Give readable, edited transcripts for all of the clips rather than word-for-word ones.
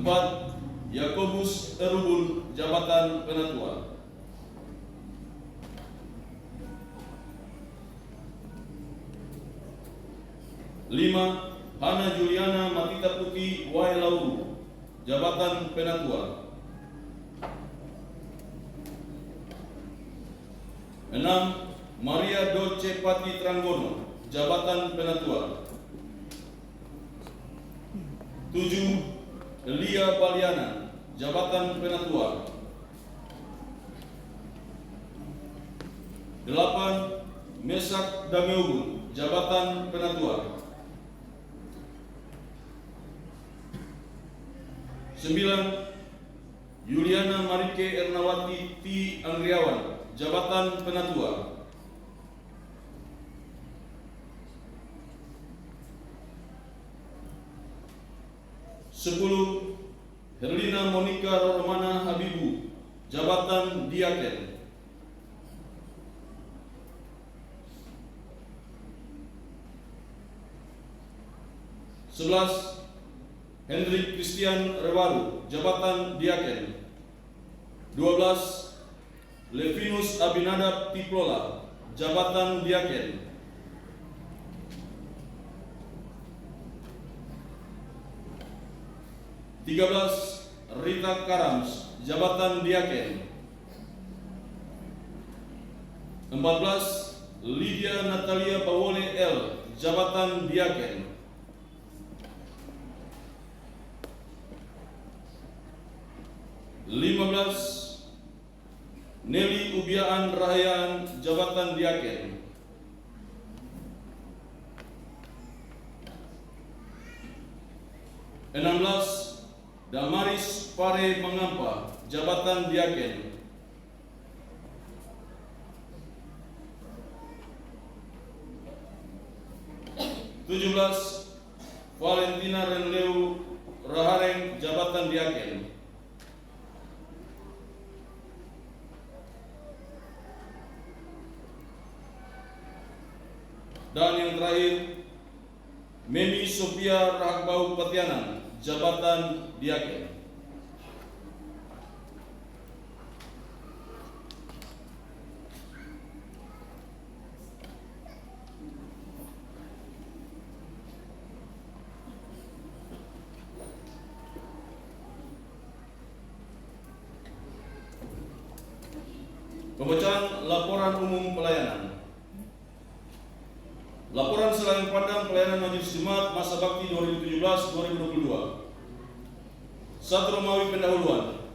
4. Yakobus Erubun, jabatan Penatua. 5. Hana Juliana Matita Putih Wailauru, jabatan Penatua. 6. Maria Doce Pati Tranggono, jabatan Penatua. 7. Elia Baliana, jabatan Penatua. 8. Mesak Dameugun, jabatan Penatua. 9. Yuliana Marike Ernawati T. Angriawan, jabatan Penatua. 10. Herlina Monica Romana Habibu, jabatan Diaken. 11. Hendrik Christian Rewaru, jabatan Diaken. 12. Levinus Abinadab Tiplola, jabatan Diaken. 13. Rita Karams, jabatan Diaken. 14. Lydia Natalia Bawole L, jabatan Diaken. 15. Nelly Ubiaan Rahayaan, jabatan Diaken. 16. Damaris Pare Mangampa, jabatan Diaken. 17. Valentina Renleu Rahareng, jabatan Diaken. 18. Dan yang terakhir, Memi Sophia Rahbau Patianan, jabatan Diaken. Pembacaan laporan umum pelayanan. Laporan selain pandang pelayanan Majelis Jemaat Masa Bakti 2017-2022. 1. Romawi pendahuluan.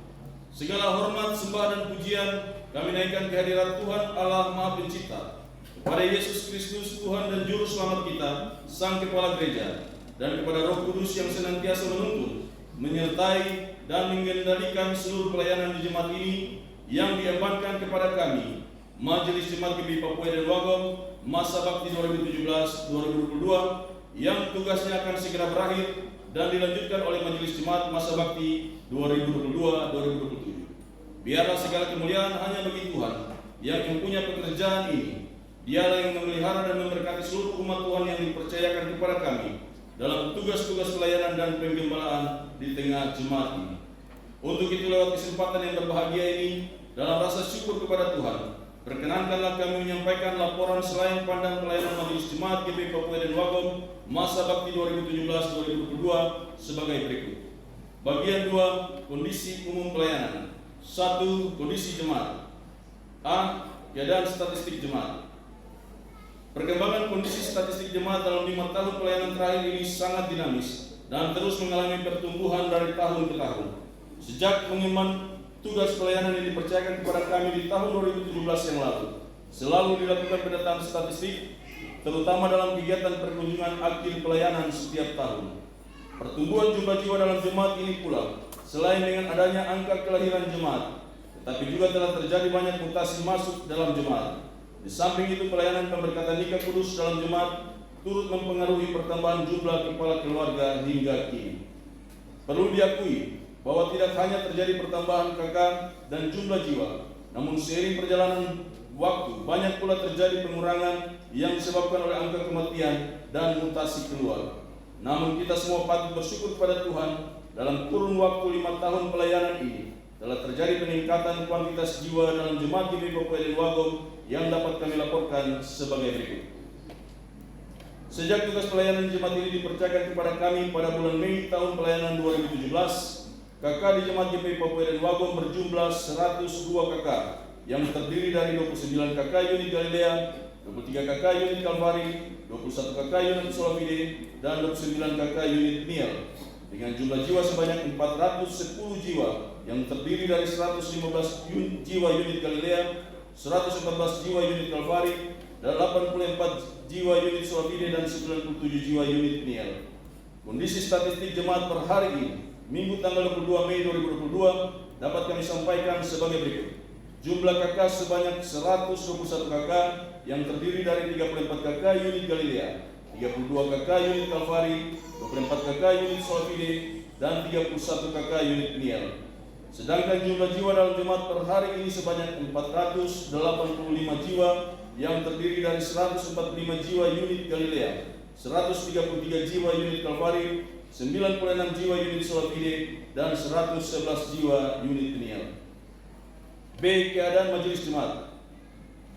Segala hormat, sembah dan pujian kami naikkan kehadirat Tuhan Allah Maha Pencipta, kepada Yesus Kristus Tuhan dan Juru Selamat kita, Sang Kepala Gereja, dan kepada Roh Kudus yang senantiasa menuntun, menyertai dan mengendalikan seluruh pelayanan di jemaat ini yang diamankan kepada kami, Majelis Jemaat GBI Papua dan Wagom Masa Bakti 2017-2022, yang tugasnya akan segera berakhir dan dilanjutkan oleh Majelis Jemaat Masa Bakti 2022-2027. Biarlah segala kemuliaan hanya bagi Tuhan yang mempunyai pekerjaan ini. Dialah yang memelihara dan memberkati seluruh umat Tuhan yang dipercayakan kepada kami dalam tugas-tugas pelayanan dan penggembalaan di tengah jemaat ini. Untuk itu, lewat kesempatan yang berbahagia ini, dalam rasa syukur kepada Tuhan, perkenankanlah kami menyampaikan laporan selain pandang pelayanan Majelis Jemaat GBI Papua dan Wagom Masa Bakti 2017-2022 sebagai berikut. Bagian 2, kondisi umum pelayanan. 1. Kondisi jemaat. A. Keadaan statistik jemaat. Perkembangan kondisi statistik jemaat dalam 5 tahun pelayanan terakhir ini sangat dinamis dan terus mengalami pertumbuhan dari tahun ke tahun. Sejak pengemban tugas pelayanan yang dipercayakan kepada kami di tahun 2017 yang lalu, selalu dilakukan pendataan statistik, terutama dalam kegiatan perkunjungan akhir pelayanan setiap tahun. Pertumbuhan jumlah jiwa dalam jemaat ini pula, selain dengan adanya angka kelahiran jemaat, tetapi juga telah terjadi banyak mutasi masuk dalam jemaat. Di samping itu, pelayanan pemberkatan nikah kudus dalam jemaat turut mempengaruhi pertambahan jumlah kepala keluarga hingga kini. Perlu diakui bahwa tidak hanya terjadi pertambahan kakak dan jumlah jiwa, namun seiring perjalanan waktu banyak pula terjadi pengurangan yang disebabkan oleh angka kematian dan mutasi keluarga. Namun kita semua patut bersyukur kepada Tuhan dalam kurun waktu 5 tahun pelayanan ini telah terjadi peningkatan kuantitas jiwa dalam Jemaat GPI Papua dan Wagom yang dapat kami laporkan sebagai berikut. Sejak tugas pelayanan jemaat ini dipercayakan kepada kami pada bulan Mei tahun pelayanan 2017, KK di Jemaat GPI Papua dan Wagom berjumlah 102 KK yang terdiri dari 29 KK unit Galilea, 23 KK unit Kalvari, 21 KK unit Solafide, dan 29 KK unit Niel, dengan jumlah jiwa sebanyak 410 jiwa yang terdiri dari 115 jiwa unit Galilea, 114 jiwa unit Kalvari, 84 jiwa unit Solafide, dan 97 jiwa unit Niel. Kondisi statistik jemaat per hari ini, Minggu tanggal 22 Mei 2022, dapat kami sampaikan sebagai berikut. Jumlah KK sebanyak 121 KK yang terdiri dari 34 KK unit Galilea, 32 KK unit Kalvari, 24 KK unit Solafide, dan 31 KK unit Niel. Sedangkan jumlah jiwa dalam jemaat per hari ini sebanyak 485 jiwa yang terdiri dari 145 jiwa unit Galilea, 133 jiwa unit Kalvari, 96 jiwa unit Solafide, dan 111 jiwa unit Niel. B. Keadaan Majelis Jemaat.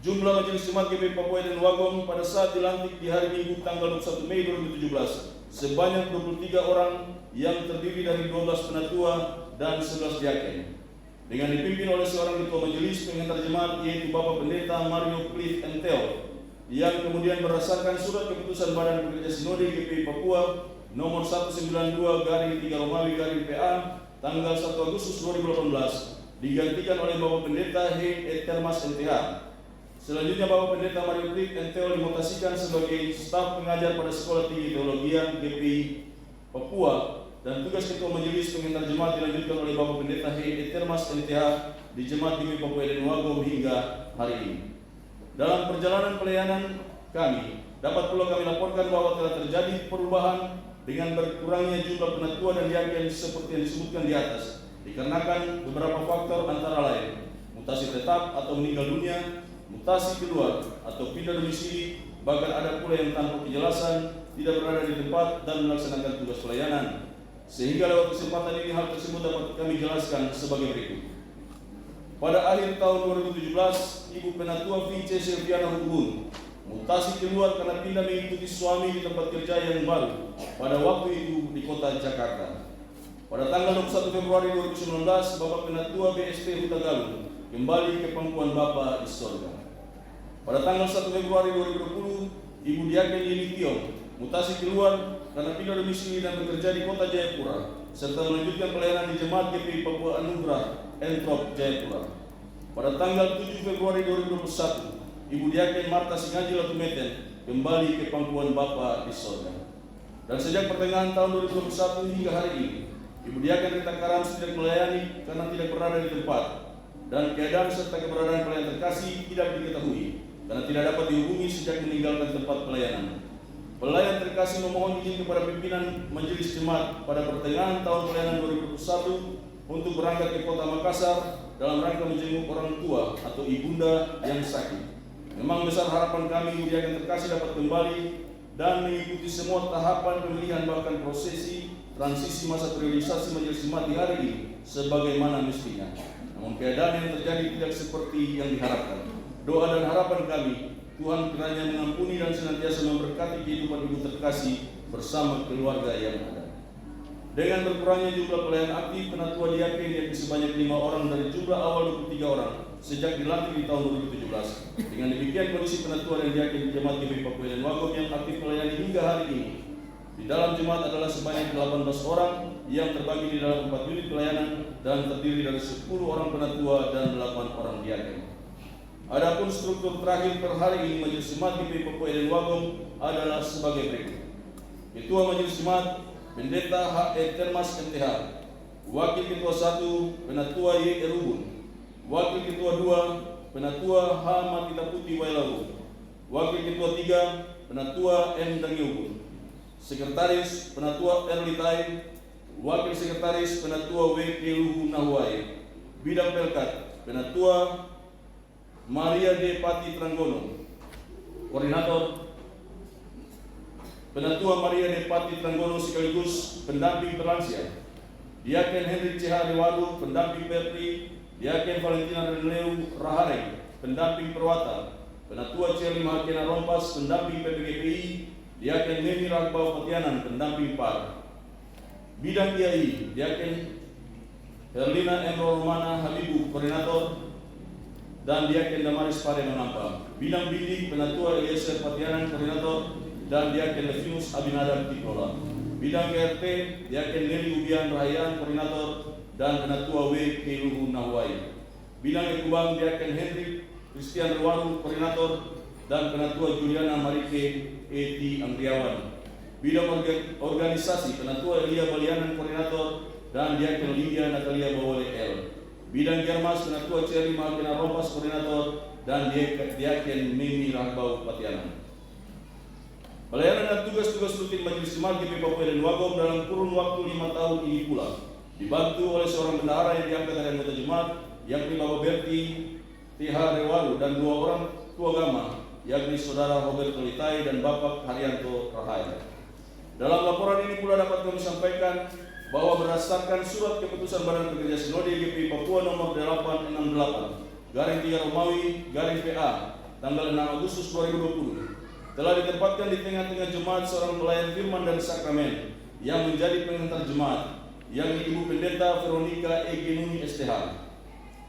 Jumlah Majelis Jemaat GPI Papua dan Wagom pada saat dilantik di hari Minggu tanggal 21 Mei 2017 sebanyak 23 orang yang terdiri dari 12 penatua dan 11 diaken, dengan dipimpin oleh seorang ketua majelis pengantar jemaat yaitu Bapak Pendeta Mario Cliff Enteo, yang kemudian berdasarkan surat keputusan Badan Pekerja Sinode GPI Papua nomor 192/3/PA tanggal 1 Agustus 2018 digantikan oleh Bapak Pendeta Hei Termas LTH. Selanjutnya Bapak Pendeta Mario Cliff Enteo dimutasikan sebagai staf pengajar pada Sekolah Tinggi Teologi GPI Papua, dan tugas ketua majelis pengantar jemaat dilanjutkan oleh Bapak Pendeta Hei Termas LTH di Jemaat GPI Papua dan Wagom hingga hari ini. Dalam perjalanan pelayanan kami, dapat pula kami laporkan bahwa telah terjadi perubahan dengan berkurangnya jumlah penatua dan diaken seperti yang disebutkan di atas, dikarenakan beberapa faktor antara lain mutasi tetap atau meninggal dunia, mutasi keluar atau pindah domisili, bahkan ada pula yang tanpa kejelasan tidak berada di tempat dan melaksanakan tugas pelayanan. Sehingga lewat kesempatan ini hal tersebut dapat kami jelaskan sebagai berikut. Pada akhir tahun 2017, Ibu Penatua Vince Silviana Hubun mutasi keluar karena pindah mengikuti suami di tempat kerja yang baru pada waktu itu di kota Jakarta. Pada tanggal 21 Februari 2019, Bapak Penatua BSP Huta Galung kembali ke pangkuan Bapa di sorga. Pada tanggal 1 Februari 2020, Ibu Diaken Yeni Tiong mutasi keluar karena pindah domisili dan bekerja di kota Jayapura, serta melanjutkan pelayanan di Jemaat GPI Papua Anugerah Entrop Jayapura. Pada tanggal 7 Februari 2021, Ibu Diaken Marta Singaji Latumeten kembali ke pangkuan Bapa di sorga. Dan sejak pertengahan tahun 2021 hingga hari ini, Ibu Diaken Rita Karams tidak melayani karena tidak berada di tempat, dan keadaan serta keberadaan pelayan terkasih tidak diketahui karena tidak dapat dihubungi sejak meninggalkan tempat pelayanan. Pelayan terkasih memohon izin kepada pimpinan Majelis Jemaat pada pertengahan tahun pelayanan 2021 untuk berangkat ke kota Makassar dalam rangka menjenguk orang tua atau ibunda yang sakit. Memang besar harapan kami Ibu Diaken terkasih dapat kembali dan mengikuti semua tahapan pemilihan bahkan prosesi transisi masa priorisasi Majelis Jemaat di hari ini sebagaimana mestinya. Namun keadaan yang terjadi tidak seperti yang diharapkan. Doa dan harapan kami, Tuhan kiranya mengampuni dan senantiasa memberkati kehidupan Ibu terkasih bersama keluarga yang ada. Dengan berkurangnya jumlah pelayan aktif penatua diaken yang sebanyak 5 orang dari jumlah awal 23 orang sejak dilantik di tahun 2017. Dengan demikian kondisi penatua dan diaken di Jemaat GPI Papua dan Wagom yang aktif melayani hingga hari ini di dalam jemaat adalah sebanyak 18 orang yang terbagi di dalam 4 unit pelayanan dan terdiri dari 10 orang penatua dan 8 orang diaken. Adapun struktur terakhir per hari ini Majelis Jemaat GPI Papua dan Wagom adalah sebagai berikut. Ketua Majelis Jemaat Pendeta H.E. Termas MTH, Wakil Ketua 1 Penatua Y. Erubun, Wakil Ketua 2 Penatua H. Matita Putih Wailawu, Wakil Ketua 3 Penatua M. Dangiubun, Sekretaris Penatua Erlitai, Wakil Sekretaris Penatua W. Keluhu Nahuai, Bidang Pelkat Penatua Maria D. Pati Tranggono, Koordinator Penatua Maria D. Pati Tranggono sekaligus pendamping terlansia, Diaken Henry C.H. Dewalu, pendamping Berti, Diaken Valentina Renleu Rahare, pendamping Perwata, Penatua Cerli Mahakena Rompas, pendamping PPGPI, Diaken Nemi Ragbau Patianan, pendamping PAR. Bidang IAI, Diaken Herlina Enro Romana Habibu, koordinator, dan Diaken Damaris Pare Menampa. Bidang bidik, Penatua Eliezer Patianan, koordinator, dan Diaken Levinus Abinadab Tiklola. Bidang KRT, Diaken Neli Ubian Rahayaan, koordinator, dan Penatua W. Keluhu Nahwai. Bidang Ekubang, Diaken Henry Christian Rewaru, koordinator, dan Penatua Juliana Marike E.T. Andriawan. Bidang organisasi, Penatua Elia Balianan, koordinator, dan Diaken Lydia Natalia Bawole L. Bidang Germas, Penatua Cerli Mahakena Rompas, koordinator, dan Diaken Mimi Ragbau Patianan. Pelayanan dan tugas-tugas rutin Majelis Jemaat GP Papua dan Wagom dalam kurun waktu 5 tahun ini pula dibantu oleh seorang bendahara yang diangkat dari anggota jemaat, yakni Bapak Berti T.H. Rewaru, dan 2 orang tua agama, yakni Saudara Roberto Litai dan Bapak Haryanto Rahaya. Dalam laporan ini pula dapat kami sampaikan bahwa berdasarkan surat keputusan Badan Pekerja Sinode GP Papua nomor 868 garing 3 Romawi garing PA tanggal 6 Agustus 2020 telah ditempatkan di tengah-tengah jemaat seorang pelayan firman dan sakramen yang menjadi pengantar jemaat, yakni Ibu Pendeta Veronica E. Genuni STH.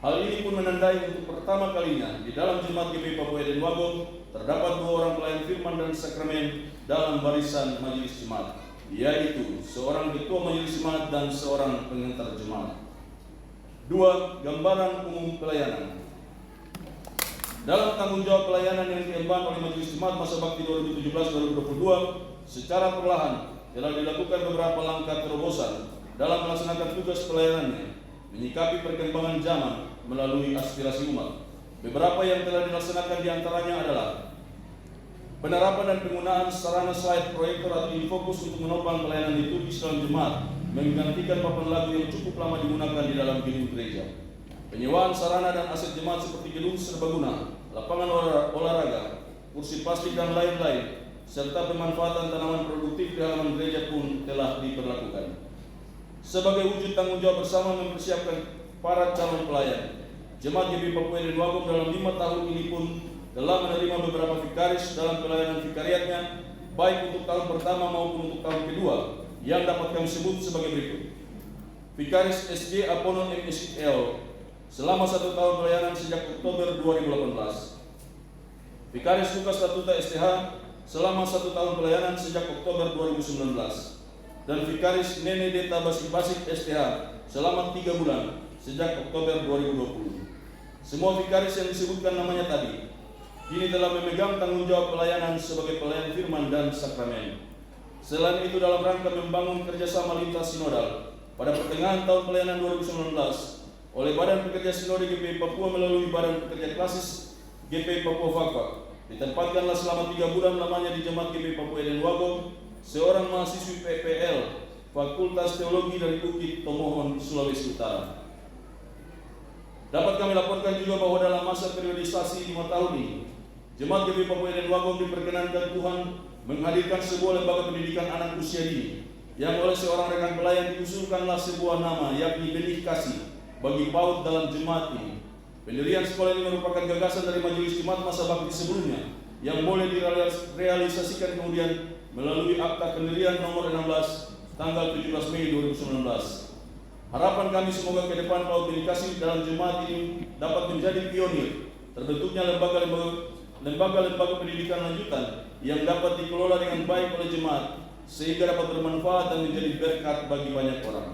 Hal ini pun menandai untuk pertama kalinya di dalam jemaat GP Papua dan Wagom terdapat 2 orang pelayan firman dan sakramen dalam barisan majelis jemaat, yaitu seorang ketua majelis jemaat dan seorang pengantar jemaat. 2. Gambaran umum pelayanan. Dalam tanggung jawab pelayanan yang diemban oleh Majelis Jemaat Masa Bakti 2017-2022, secara perlahan telah dilakukan beberapa langkah terobosan dalam melaksanakan tugas pelayanannya, menyikapi perkembangan zaman melalui aspirasi umat. Beberapa yang telah dilaksanakan diantaranya adalah penerapan dan penggunaan sarana slide proyektor atau infokus untuk menopang pelayanan liturgis dalam jemaat, menggantikan papan lagu yang cukup lama digunakan di dalam gedung gereja. Penyewaan sarana dan aset jemaat seperti gedung serbaguna, lapangan olahraga, kursi plastik dan lain-lain, serta pemanfaatan tanaman produktif di halaman gereja pun telah diberlakukan. Sebagai wujud tanggung jawab bersama mempersiapkan para calon pelayan, Jemaat GP Papua dan Wagom dalam 5 tahun ini pun telah menerima beberapa vikaris dalam pelayanan vikariatnya, baik untuk tahun pertama maupun untuk tahun kedua, yang dapat kami sebut sebagai berikut. Vikaris SJ Apono MSL selama 1 tahun pelayanan sejak Oktober 2018. Vikaris Lukas Statuta STH selama 1 tahun pelayanan sejak Oktober 2019. Dan Vikaris Nene Deta Basik STH selama 3 bulan sejak Oktober 2020. Semua vikaris yang disebutkan namanya tadi kini telah memegang tanggung jawab pelayanan sebagai pelayan firman dan sakramen. Selain itu, dalam rangka membangun kerjasama lintas sinodal, pada pertengahan tahun pelayanan 2019 oleh Badan Pekerja Sinode GP Papua melalui Badan Pekerja Klasis GP Papua Fakfak, ditempatkanlah selama 3 bulan lamanya di Jemaat GP Papua dan Wagom seorang mahasiswi PPL Fakultas Teologi dari UKI Tomohon, Sulawesi Utara. Dapat kami laporkan juga bahwa dalam masa periodisasi 5 tahun ini, Jemaat GP Papua dan Wagom diperkenankan Tuhan menghadirkan sebuah lembaga pendidikan anak usia dini yang oleh seorang rekan pelayan diusulkanlah sebuah nama, yakni Benih Kasih bagi PAUD dalam jemaat ini. Pendirian sekolah ini merupakan gagasan dari Majelis Jemaat Masa Bakti sebelumnya yang boleh direalisasikan kemudian melalui Akta Pendirian nomor 16 tanggal 17 Mei 2019. Harapan kami semoga ke depan PAUD Benih Kasih dalam jemaat ini dapat menjadi pionir terbentuknya lembaga-lembaga pendidikan lanjutan yang dapat dikelola dengan baik oleh jemaat sehingga dapat bermanfaat dan menjadi berkat bagi banyak orang.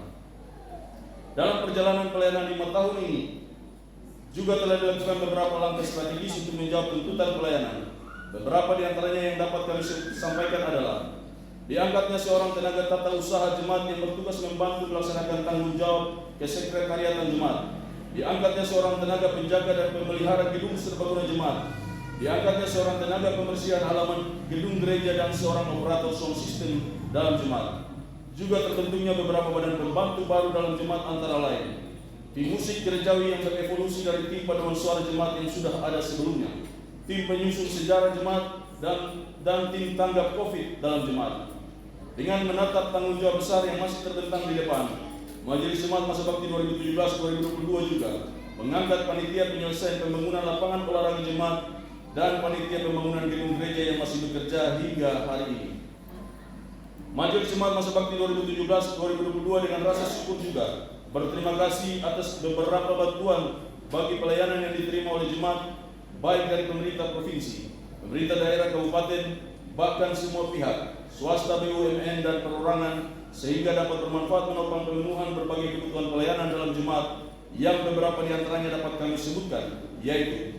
Dalam perjalanan pelayanan 5 tahun ini juga telah dilakukan beberapa langkah strategis untuk menjawab tuntutan pelayanan. Beberapa di antaranya yang dapat kami sampaikan adalah diangkatnya seorang tenaga tata usaha jemaat yang bertugas membantu melaksanakan tanggung jawab kesekretariatan jemaat. Diangkatnya seorang tenaga penjaga dan pemelihara gedung serbaguna jemaat. Diangkatnya seorang tenaga pembersihan halaman gedung gereja dan seorang operator sound system dalam jemaat. Juga terbentuknya beberapa badan pembantu baru dalam jemaat, antara lain tim musik gerejawi yang berevolusi dari tim paduan suara jemaat yang sudah ada sebelumnya, tim penyusun sejarah jemaat, dan tim tanggap COVID dalam jemaat. Dengan menatap tanggung jawab besar yang masih terbentang di depan, Majelis Jemaat Masa Bakti 2017-2022 juga mengangkat panitia penyelesaian pembangunan lapangan olahraga jemaat dan panitia pembangunan gedung gereja yang masih bekerja hingga hari ini. Majelis Jemaat Masa Bakti 2017-2022 dengan rasa syukur juga berterima kasih atas beberapa bantuan bagi pelayanan yang diterima oleh jemaat, baik dari pemerintah provinsi, pemerintah daerah kabupaten, bahkan semua pihak, swasta, BUMN dan perorangan, sehingga dapat bermanfaat menopang pemenuhan berbagai kebutuhan pelayanan dalam jemaat yang beberapa di antaranya dapat kami sebutkan, yaitu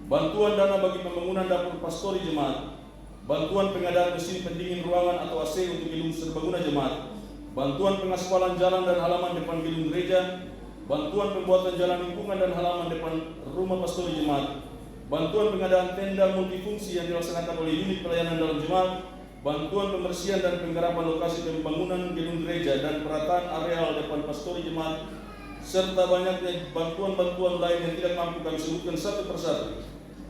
bantuan dana bagi pembangunan dapur pastori jemaat, bantuan pengadaan mesin pendingin ruangan atau AC untuk gedung serbaguna jemaat, bantuan pengaspalan jalan dan halaman depan gedung gereja, bantuan pembuatan jalan lingkungan dan halaman depan rumah pastori jemaat, bantuan pengadaan tenda multifungsi yang dilaksanakan oleh unit pelayanan dalam jemaat, bantuan pembersihan dan penggarapan lokasi pembangunan gedung gereja dan perataan areal depan pastori jemaat, serta banyaknya bantuan-bantuan lain yang tidak mampu kami sebutkan satu persatu,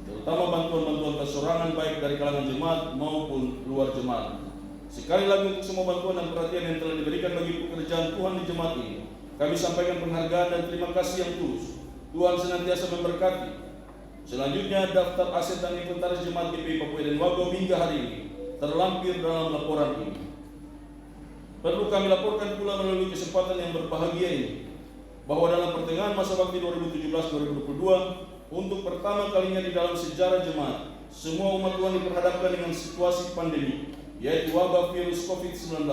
terutama bantuan-bantuan kesorangan baik dari kalangan jemaat maupun luar jemaat. Sekali lagi untuk semua bantuan dan perhatian yang telah diberikan bagi pekerjaan Tuhan di jemaat ini, kami sampaikan penghargaan dan terima kasih yang tulus. Tuhan senantiasa memberkati. Selanjutnya, daftar aset dan inventaris jemaat GPI Papua dan Wagau hingga hari ini terlampir dalam laporan ini. Perlu kami laporkan pula melalui kesempatan yang berbahagia ini, bahwa dalam pertengahan masa bakti 2017-2022, untuk pertama kalinya di dalam sejarah jemaat, semua umat Tuhan diperhadapkan dengan situasi pandemi, yaitu wabah virus COVID-19.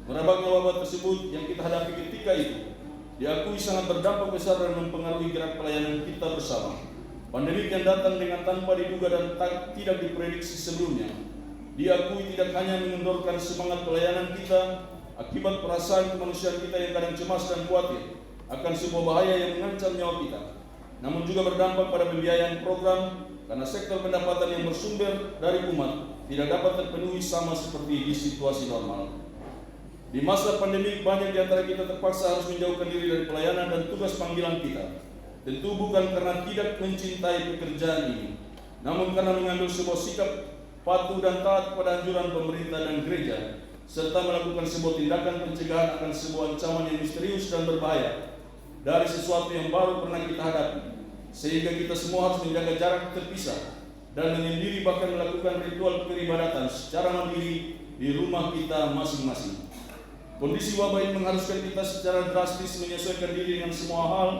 Merebaknya wabah tersebut yang kita hadapi ketika itu diakui sangat berdampak besar dan mempengaruhi gerak pelayanan kita bersama. Pandemi yang datang dengan tanpa diduga dan tidak diprediksi sebelumnya, diakui tidak hanya mengendorkan semangat pelayanan kita akibat perasaan kemanusiaan kita yang kadang cemas dan khawatir akan sebuah bahaya yang mengancam nyawa kita, namun juga berdampak pada pembiayaan program karena sektor pendapatan yang bersumber dari umat tidak dapat terpenuhi sama seperti di situasi normal. Di masa pandemi, banyak di antara kita terpaksa harus menjauhkan diri dari pelayanan dan tugas panggilan kita. Tentu bukan karena tidak mencintai pekerjaan ini, namun karena mengambil sebuah sikap patuh dan taat pada anjuran pemerintah dan gereja, serta melakukan sebuah tindakan pencegahan akan sebuah ancaman yang misterius dan berbahaya dari sesuatu yang baru pernah kita hadapi, sehingga kita semua harus menjaga jarak terpisah dan menyendiri, bahkan melakukan ritual peribadatan secara mandiri di rumah kita masing-masing. Kondisi wabah ini mengharuskan kita secara drastis menyesuaikan diri dengan semua hal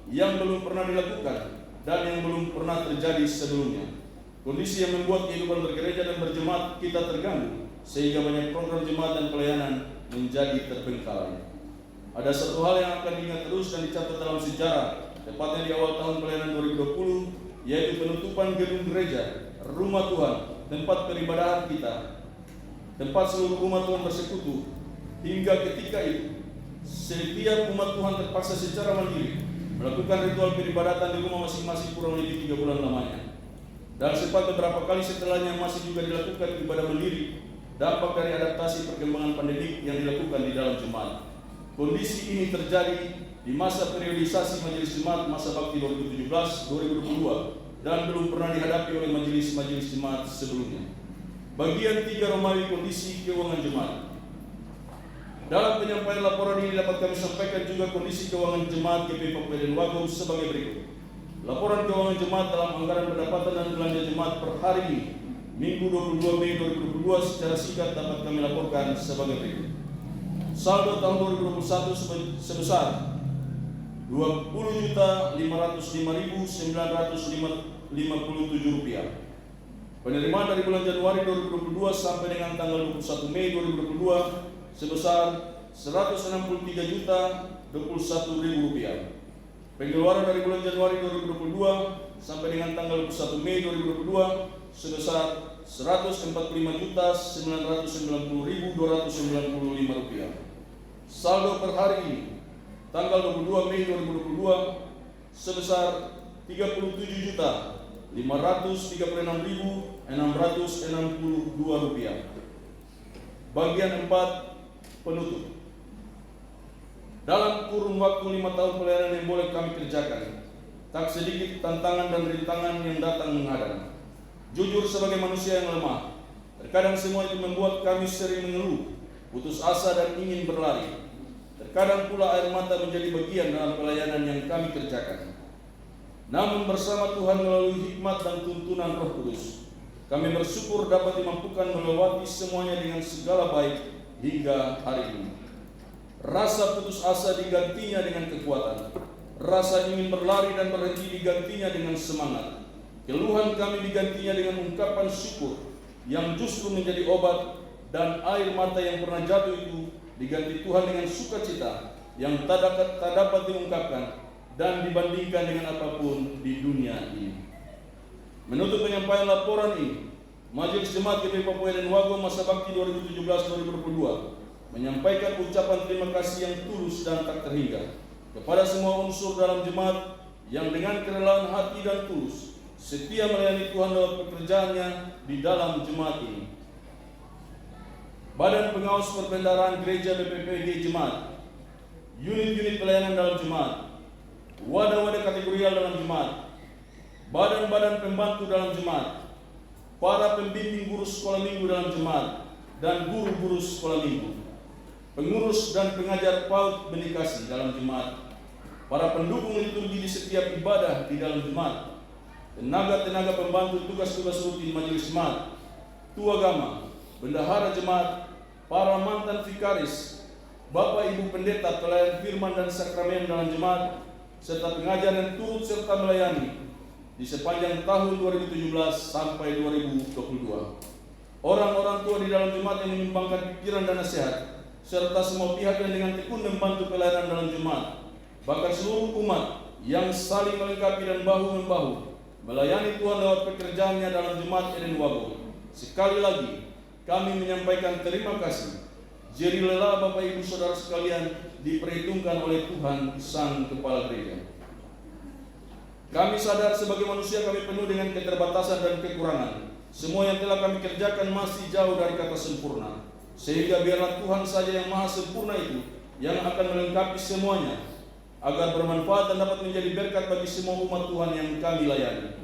yang belum pernah dilakukan dan yang belum pernah terjadi sebelumnya. Kondisi yang membuat kehidupan bergereja dan berjemaat kita terganggu, sehingga banyak program jemaat dan pelayanan menjadi terbengkalai. Ada satu hal yang akan diingat terus dan dicatat dalam sejarah, tepatnya di awal tahun pelayanan 2020, yaitu penutupan gedung gereja, rumah Tuhan, tempat peribadahan kita, tempat seluruh umat Tuhan bersekutu. Hingga ketika itu, setiap umat Tuhan terpaksa secara mandiri melakukan ritual peribadatan di rumah masing-masing kurang lebih 3 bulan lamanya. Dan sempat beberapa kali setelahnya masih juga dilakukan ibadah mandiri, dampak dari adaptasi perkembangan pandemik yang dilakukan di dalam jemaat. Kondisi ini terjadi di masa periodisasi Majelis Jemaat Masa Bakti 2017-2022 dan belum pernah dihadapi oleh majelis-majelis jemaat sebelumnya. Bagian 3 Romawi kondisi keuangan jemaat. Dalam penyampaian laporan ini dapat kami sampaikan juga kondisi keuangan jemaat GPI Papua dan Wagau sebagai berikut. Laporan keuangan jemaat dalam anggaran pendapatan dan belanja jemaat per hari ini, Minggu 22 Mei 2022 secara singkat dapat kami laporkan sebagai berikut. Saldo tahun 2021 sebesar Rp20.505.957. Penerimaan dari bulan Januari 2022 sampai dengan tanggal 21 Mei 2022 sebesar Rp163.021.000. Pengeluaran dari bulan Januari 2022 sampai dengan tanggal 21 Mei 2022 sebesar Rp145.990.295. Saldo per hari ini tanggal 22 Mei 2022 sebesar Rp35.536.662. Bagian 4 penutup. Dalam kurun waktu 5 tahun pelayanan yang boleh kami kerjakan, tak sedikit tantangan dan rintangan yang datang menghadang. Jujur sebagai manusia yang lemah, terkadang semua itu membuat kami sering mengeluh, putus asa dan ingin berlari. Terkadang pula air mata menjadi bagian dalam pelayanan yang kami kerjakan. Namun bersama Tuhan melalui hikmat dan tuntunan Roh Kudus, kami bersyukur dapat dimampukan melewati semuanya dengan segala baik hingga hari ini. Rasa putus asa digantinya dengan kekuatan. Rasa ingin berlari dan berhenti digantinya dengan semangat. Keluhan kami digantinya dengan ungkapan syukur yang justru menjadi obat, dan air mata yang pernah jatuh itu diganti Tuhan dengan sukacita yang tak dapat diungkapkan dan dibandingkan dengan apapun di dunia ini. Menutup penyampaian laporan ini, Majelis Jemaat GPI Papua dan Wagom Masa Bakti 2017-2022 menyampaikan ucapan terima kasih yang tulus dan tak terhingga kepada semua unsur dalam jemaat yang dengan kerelaan hati dan tulus setia melayani Tuhan lewat pekerjaannya di dalam jemaat ini. Badan Pengawas Perbendaharaan Gereja BPPG Jemaat, unit-unit pelayanan dalam jemaat, wadah-wadah kategorial dalam jemaat, badan-badan pembantu dalam jemaat, para pembimbing guru sekolah minggu dalam jemaat, dan guru-guru sekolah minggu, pengurus dan pengajar PAUD benih kasih dalam jemaat, para pendukung liturgi di setiap ibadah di dalam jemaat, tenaga-tenaga pembantu tugas-tugas rutin majelis jemaat, tua agama, bendahara jemaat, para mantan vikaris, Bapak Ibu pendeta, pelayan firman dan sakramen dalam jemaat, serta pengajar yang turut serta melayani di sepanjang tahun 2017 sampai 2022. Orang-orang tua di dalam jemaat yang menyumbangkan pikiran dan nasihat, serta semua pihak yang dengan tekun membantu pelayanan dalam jemaat, bahkan seluruh umat yang saling melengkapi dan bahu-membahu melayani Tuhan lewat pekerjaannya dalam jemaat Eden Wagom. Sekali lagi kami menyampaikan terima kasih. Jeri lelah Bapak Ibu Saudara sekalian diperhitungkan oleh Tuhan Sang Kepala Gereja. Kami sadar sebagai manusia kami penuh dengan keterbatasan dan kekurangan. Semua yang telah kami kerjakan masih jauh dari kata sempurna. Sehingga biarlah Tuhan saja yang maha sempurna itu yang akan melengkapi semuanya, agar bermanfaat dan dapat menjadi berkat bagi semua umat Tuhan yang kami layani.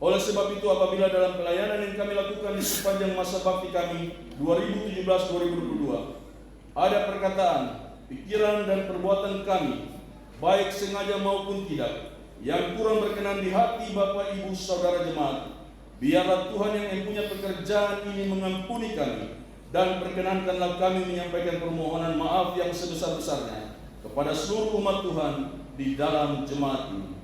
Oleh sebab itu, apabila dalam pelayanan yang kami lakukan di sepanjang masa bakti kami 2017-2022 ada perkataan, pikiran dan perbuatan kami, baik sengaja maupun tidak, yang kurang berkenan di hati Bapak Ibu Saudara jemaat, biarlah Tuhan yang mempunyai pekerjaan ini mengampuni kami, dan perkenankanlah kami menyampaikan permohonan maaf yang sebesar-besarnya kepada seluruh umat Tuhan di dalam jemaat ini.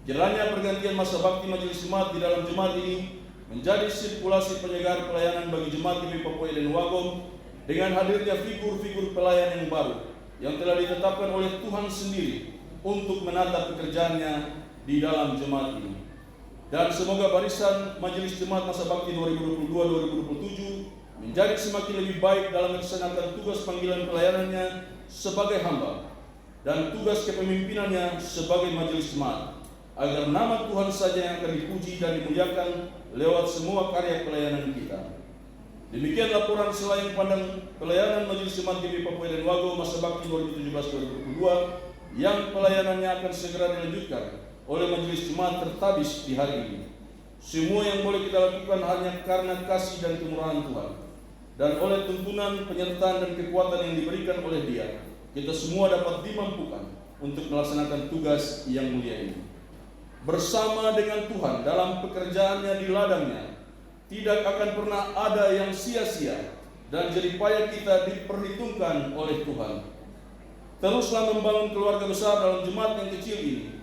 Kiranya pergantian masa bakti majelis jemaat di dalam jemaat ini menjadi sirkulasi penyegar pelayanan bagi jemaat GPI Papua dan Wagom dengan hadirnya figur-figur pelayan yang baru yang telah ditetapkan oleh Tuhan sendiri untuk menata pekerjaannya di dalam jemaat ini. Dan semoga barisan majelis jemaat masa bakti 2022-2027 menjadi semakin lebih baik dalam melaksanakan tugas panggilan pelayanannya sebagai hamba dan tugas kepemimpinannya sebagai majelis jemaat, agar nama Tuhan saja yang akan dipuji dan dimuliakan lewat semua karya pelayanan kita. Demikian laporan selain pandang pelayanan Majelis Jemaat GPI Papua dan Wagom Masa Bakti 2017-2022 yang pelayanannya akan segera dilanjutkan oleh Majelis Jemaat tertabis di hari ini. Semua yang boleh kita lakukan hanya karena kasih dan kemurahan Tuhan, dan oleh tuntunan, penyertaan dan kekuatan yang diberikan oleh Dia, kita semua dapat dimampukan untuk melaksanakan tugas yang mulia ini. Bersama dengan Tuhan dalam pekerjaannya di ladangnya, tidak akan pernah ada yang sia-sia, dan jerih payah kita diperhitungkan oleh Tuhan. Teruslah membangun keluarga besar dalam jemaat yang kecil ini.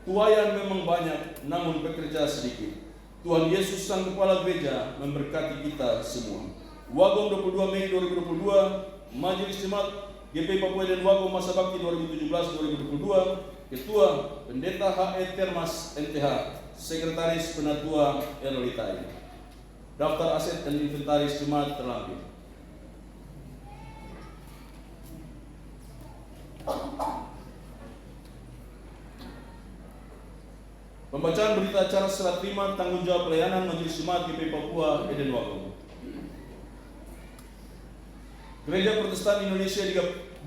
Tuayan memang banyak, namun pekerja sedikit. Tuhan Yesus Sang Kepala Gereja memberkati kita semua. Wagom 22 Mei 2022, Majelis Jemaat GPI Papua dan Wagom Masa Bakti 2017-2022, Ketua Pendeta H.E. Termas NTH, Sekretaris Penatua Erolitai. Daftar aset dan inventaris jemaat terlampir. Pembacaan berita acara serah terima tanggung jawab pelayanan Majelis Jemaat GPI Papua Eden Wagom. Gereja Protestan Indonesia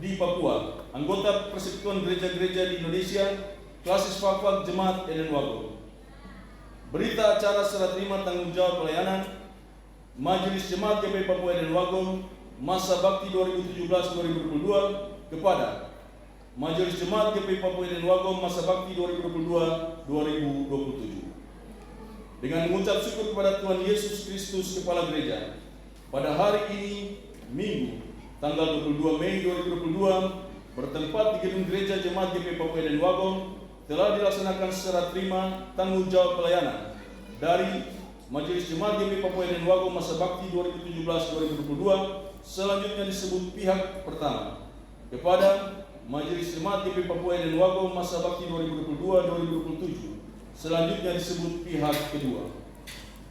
di Papua, anggota Persekutuan Gereja-Gereja di Indonesia, Klasis Fakfak Jemaat Eden Wagom. Berita acara serah terima tanggung jawab pelayanan Majelis Jemaat GPI Papua Eden Wagom Masa Bakti 2017-2022 kepada Majelis Jemaat GPI Papua dan Wagom masa bakti 2022-2027. Dengan mengucap syukur kepada Tuhan Yesus Kristus Kepala Gereja, pada hari ini, Minggu, tanggal 22 Mei 2022, bertempat di Gedung Gereja Jemaat GPI Papua dan Wagom, telah dilaksanakan secara terima tanggung jawab pelayanan dari Majelis Jemaat GPI Papua dan Wagom masa bakti 2017-2022, selanjutnya disebut pihak pertama, kepada Majelis Jemaat GPI Papua dan Wagom masa bakti 2022-2027, selanjutnya disebut pihak kedua.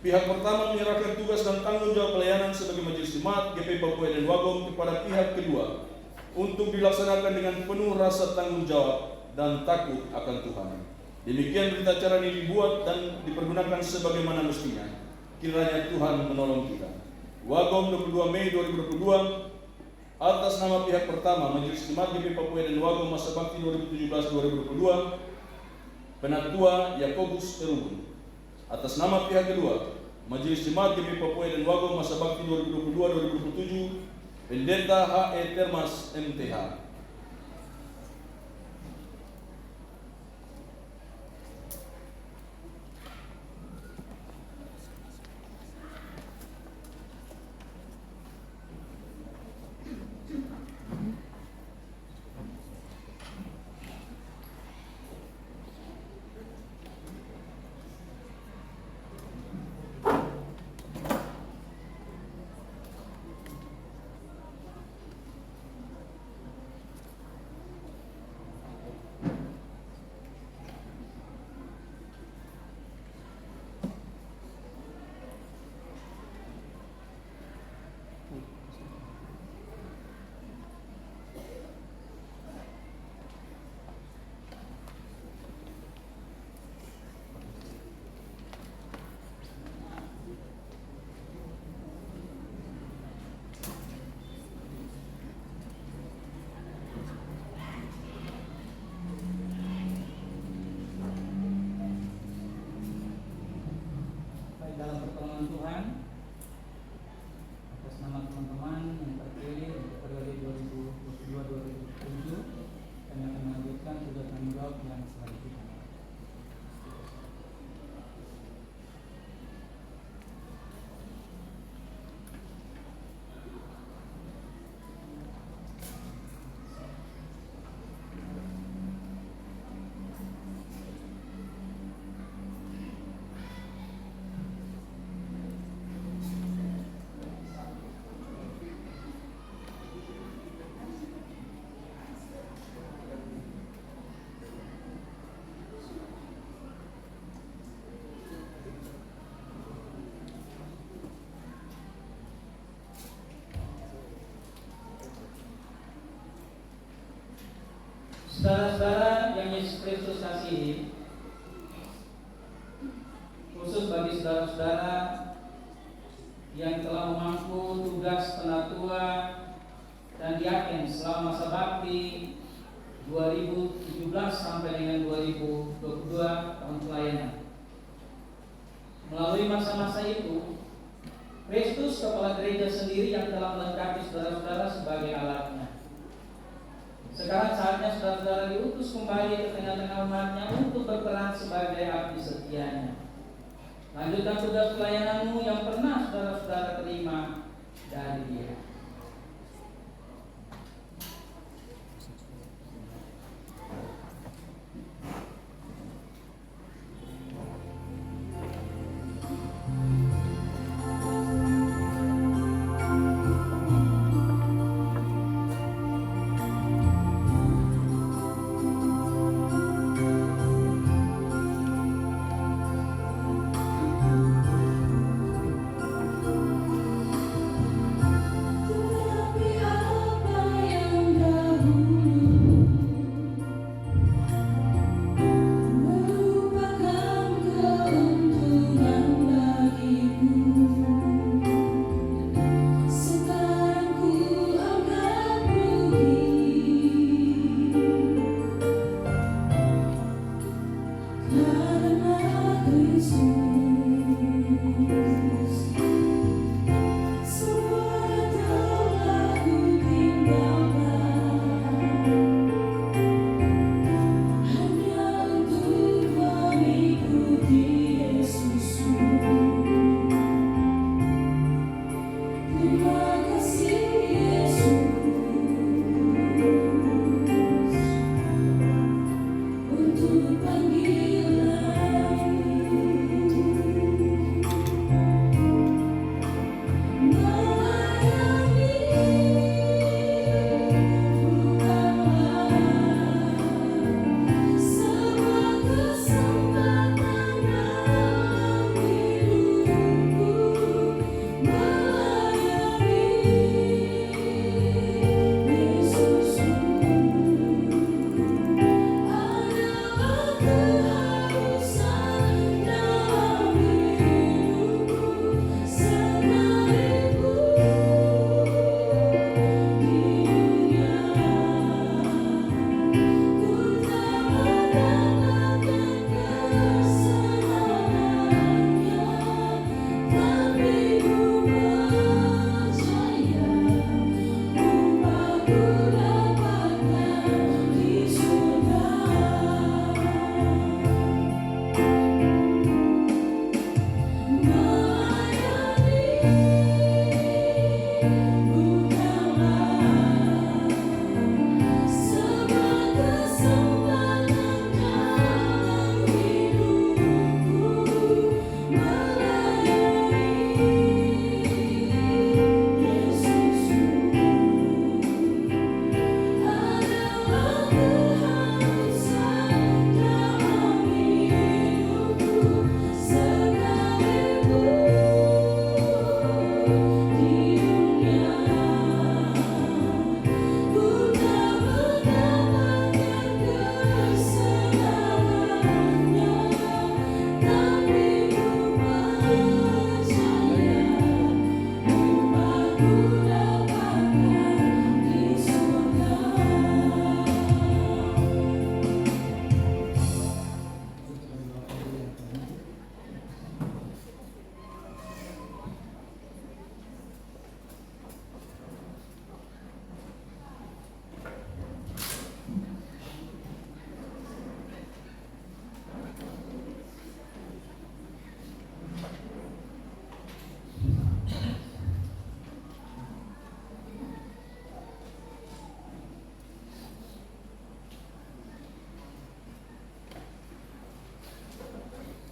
Pihak pertama menyerahkan tugas dan tanggung jawab pelayanan sebagai Majelis Jemaat GPI Papua dan Wagom kepada pihak kedua untuk dilaksanakan dengan penuh rasa tanggung jawab dan takut akan Tuhan. Demikian berita acara ini dibuat dan dipergunakan sebagaimana mestinya. Kiranya Tuhan menolong kita. Wagom 22 Mei 2022, atas nama pihak pertama Majelis Jemaat GPI Papua dan Wagom masa bakti 2017-2022, Penatua Yakobus Terubun. Atas nama pihak kedua Majelis Jemaat GPI Papua dan Wagom masa bakti 2022-2027, Pendeta H.E. Termas MTH. Dalam pertolongan Tuhan, atas nama teman-teman yang terpilih untuk periode 2022-2027, kami akan melanjutkan tugas tanggung jawab yang selanjutnya. Saudara-saudara yang Yesus Kristus kasihi, khusus bagi saudara-saudara yang telah memangku tugas penatua dan diaken selama masa bakti 2017 sampai dengan 2022 tahun pelayanan. Melalui masa-masa itu, Kristus Kepala Gereja sendiri yang telah melengkapi saudara-saudara sebagai alatnya. Sekarang saatnya saudara-saudara diutus kembali ke tengah-tengah umatnya untuk berperan sebagai abdi setianya. Lanjutkan tugas pelayananmu yang pernah saudara-saudara terima dari Dia.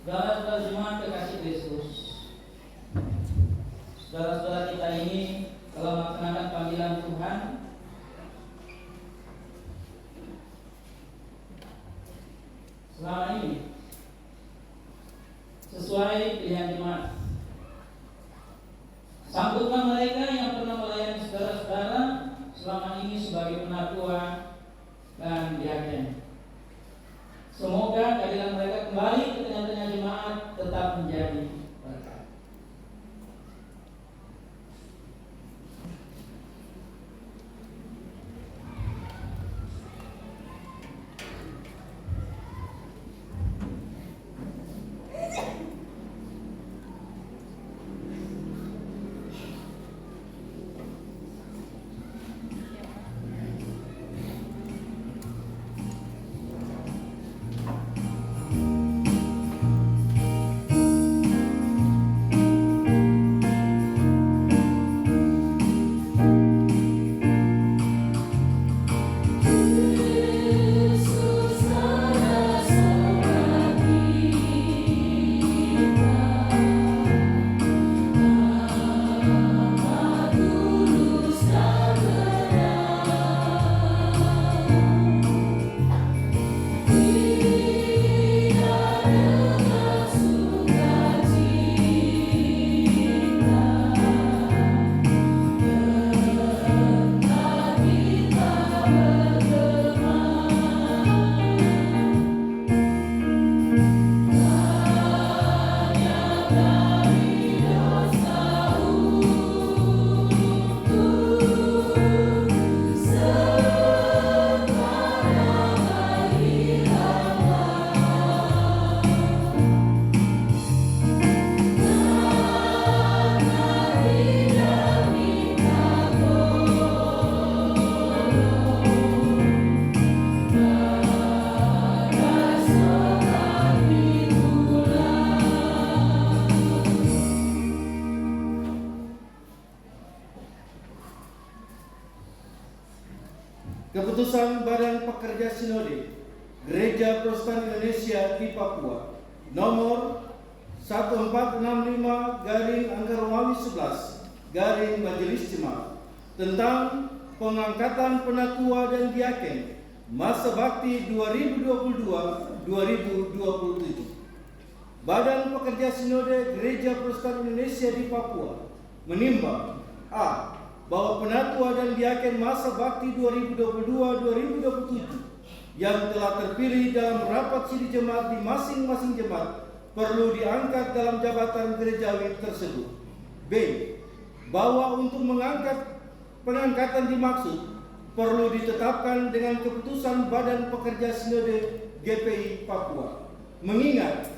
Saudara-saudara jemaat kekasih Kristus, saudara-saudara kita ini telah melaksanakan panggilan Tuhan selama ini sesuai pilihan jemaat. Sambutlah mereka yang pernah melayani saudara-saudara selama ini sebagai penatua dan diaken. Semoga kehadiran mereka kembali ke tengah-tengah jemaat tetap menjadi berkat. Keputusan Badan Pekerja Sinode Gereja Protestan Indonesia di Papua nomor 1465/11 Majelis Jemaat tentang pengangkatan penatua dan diaken masa bakti 2022-2027. Badan Pekerja Sinode Gereja Protestan Indonesia di Papua menimbang a. bahwa penatua dan diaken masa bakti 2022-2027 yang telah terpilih dalam rapat siri jemaat di masing-masing jemaat perlu diangkat dalam jabatan gerejawi tersebut. B. Bahwa untuk mengangkat pengangkatan dimaksud perlu ditetapkan dengan keputusan Badan Pekerja Sinode GPI Papua. Mengingat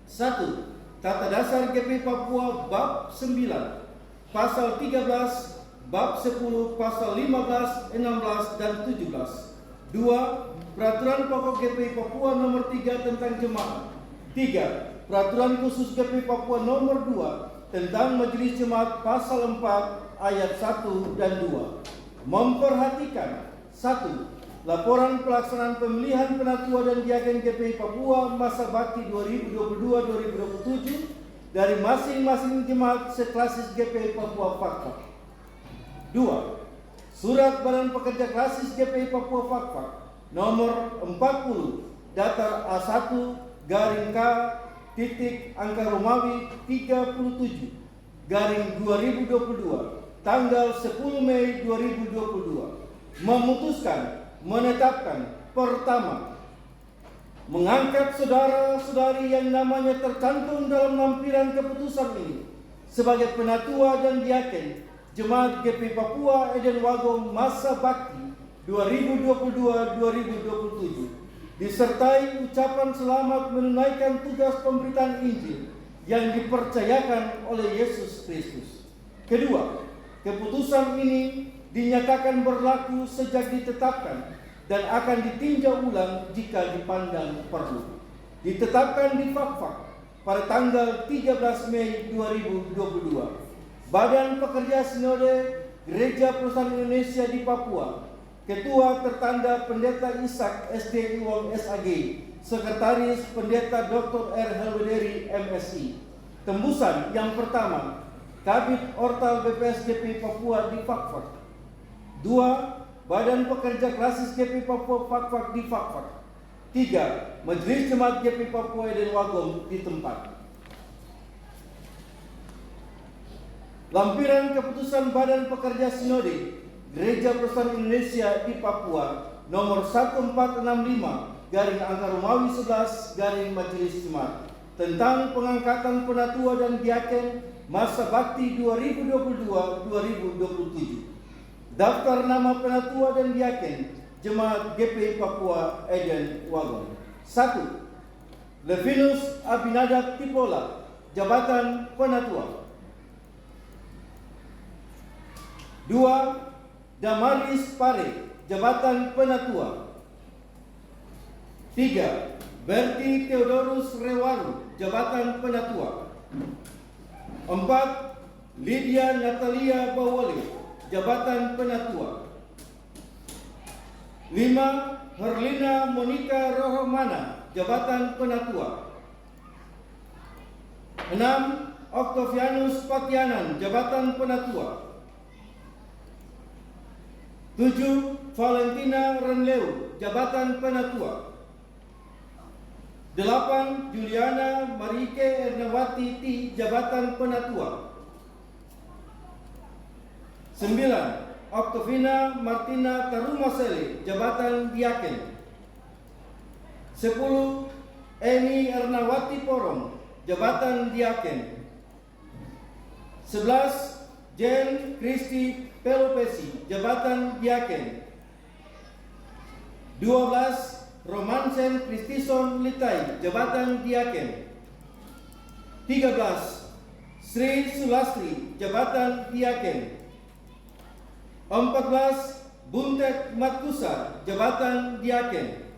1. Tata Dasar GPI Papua Bab 9 Pasal 13, Bab 10, Pasal 15, 16, dan 17. 2. Peraturan Pokok GPI Papua nomor 3 tentang jemaat. 3. Peraturan Khusus GPI Papua nomor 2 tentang Majelis Jemaat Pasal 4 ayat 1 dan 2. Memperhatikan 1. Laporan pelaksanaan pemilihan penatua dan diaken GPI Papua masa bakti 2022-2027 dari masing-masing jemaat seklasis GPI Papua Fakfak. 2. Surat Badan Pekerja Klasis GPI Papua Fakfak nomor 40 datar A1 garing K titik angka Romawi 37 garing 2022 tanggal 10 Mei 2022 memutuskan menetapkan pertama, mengangkat saudara-saudari yang namanya tercantum dalam lampiran keputusan ini sebagai penatua dan diaken Jemaat GPI Papua Eden Wago masa bakti 2022-2027 disertai ucapan selamat menunaikan tugas pemberitaan Injil yang dipercayakan oleh Yesus Kristus. Kedua, keputusan ini dinyatakan berlaku sejak ditetapkan dan akan ditinjau ulang jika dipandang perlu. Ditetapkan di Fakfak pada tanggal 13 Mei 2022. Badan Pekerja Sinode Gereja Protestan Indonesia di Papua, Ketua tertanda Pendeta Ishak SD Iwong SAG, Sekretaris Pendeta Dr. R. Helwederi MSI. Tembusan yang pertama, Kabid Ortal BPSGP Papua di Fakfak. 2. Badan Pekerja Klasis GP Papua Fakfak di Fakfak. 3. Majelis Jemaat GP Papua Eden Wagom di tempat. Lampiran Keputusan Badan Pekerja Sinode Gereja Persatuan Indonesia di Papua nomor 1465/Romawi 11 Majelis Jemaat tentang pengangkatan penatua dan diaken masa bakti 2022-2027. Daftar nama penatua dan diaken Jemaat GP Papua Eden Wagom. 1. Levinus Abinadab Tipola, jabatan penatua. 2. Damaris Pare, jabatan penatua. 3. Berti Theodorus Rewaru, jabatan penatua. 4. Lydia Natalia Bawale, jabatan penatua. 5. Herlina Monica Rohmana, jabatan penatua. 6. Octavianus Patianan, jabatan penatua. 7. Valentina Renleu, jabatan penatua. 8. Juliana Marike Ernawati T, jabatan penatua. 9. Octavina Martina Tarumasele, jabatan diaken. 10. Eni Ernawati Porong, jabatan diaken. 11. Jen Kristi Pelopesi, jabatan diaken. 12. Romansen Kristison Litai, jabatan diaken. 13. Sri Sulastri, jabatan diaken. 14. Buntet Matkusa, jabatan diaken.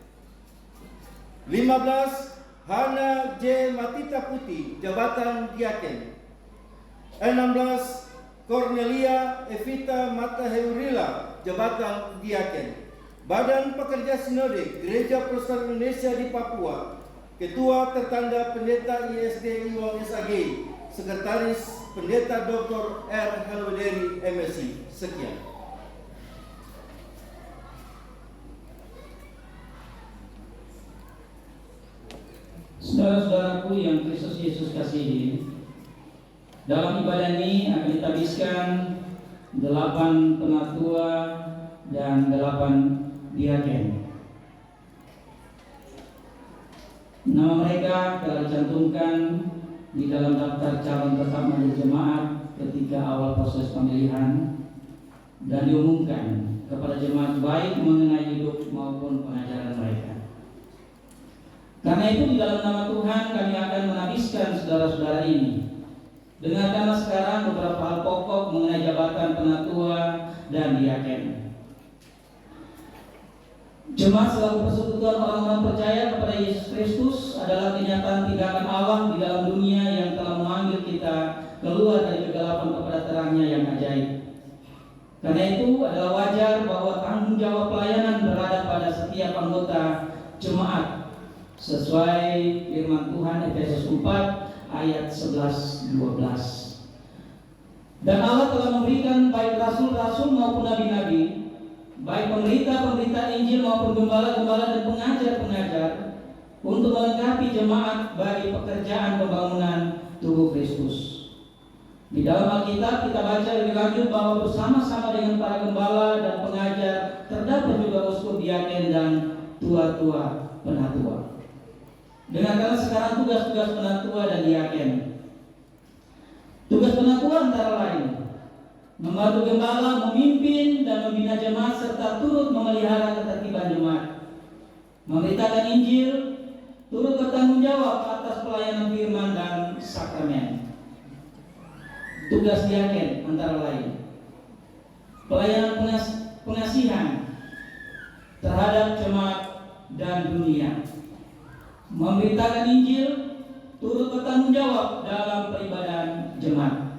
15. Hana J. Matita Putih, jabatan diaken. 16. Cornelia Evita Mataheurila, jabatan diaken. Badan Pekerja Sinode Gereja Persatuan Indonesia di Papua, Ketua Tertanda Pendeta ISD Iwang SAG, Sekretaris Pendeta Dr. R. Helwederi MSI. Sekian. Saudara-saudaraku yang Kristus Yesus kasihi, dalam ibadah ini akan ditabiskan 8 penatua dan 8 diaken. Nama mereka telah dicantumkan di dalam daftar calon tetap majelis jemaat ketika awal proses pemilihan dan diumumkan kepada jemaat baik mengenai hidup maupun pengajaran mereka. Karena itu di dalam nama Tuhan kami akan menabiskan saudara-saudara ini. Dengarkanlah sekarang beberapa hal pokok mengenai jabatan penatua dan diaken. Jemaat selaku persekutuan orang-orang percaya kepada Yesus Kristus adalah kenyataan tindakan Allah di dalam dunia yang telah memanggil kita keluar dari kegelapan kepada terangnya yang ajaib. Karena itu adalah wajar bahwa tanggung jawab pelayanan berada pada setiap anggota jemaat sesuai firman Tuhan Efesus 4 ayat 11-12. Dan Allah telah memberikan baik rasul-rasul maupun nabi-nabi, baik pemberita-pemberita Injil maupun gembala-gembala dan pengajar-pengajar untuk melengkapi jemaat bagi pekerjaan pembangunan tubuh Kristus. Di dalam Alkitab kita baca lebih lanjut bahwa bersama-sama dengan para gembala dan pengajar terdapat juga uskup, diaken dan tua-tua penatua. Dengarkanlah sekarang tugas-tugas penatua dan diaken. Tugas penatua antara lain membantu gembala memimpin dan membina jemaat serta turut memelihara ketertiban jemaat, memberitakan Injil, turut bertanggung jawab atas pelayanan firman dan sakramen. Tugas diaken antara lain pelayanan pengasihan terhadap jemaat dan dunia, memberitakan Injil, turut bertanggung jawab dalam peribadahan jemaat.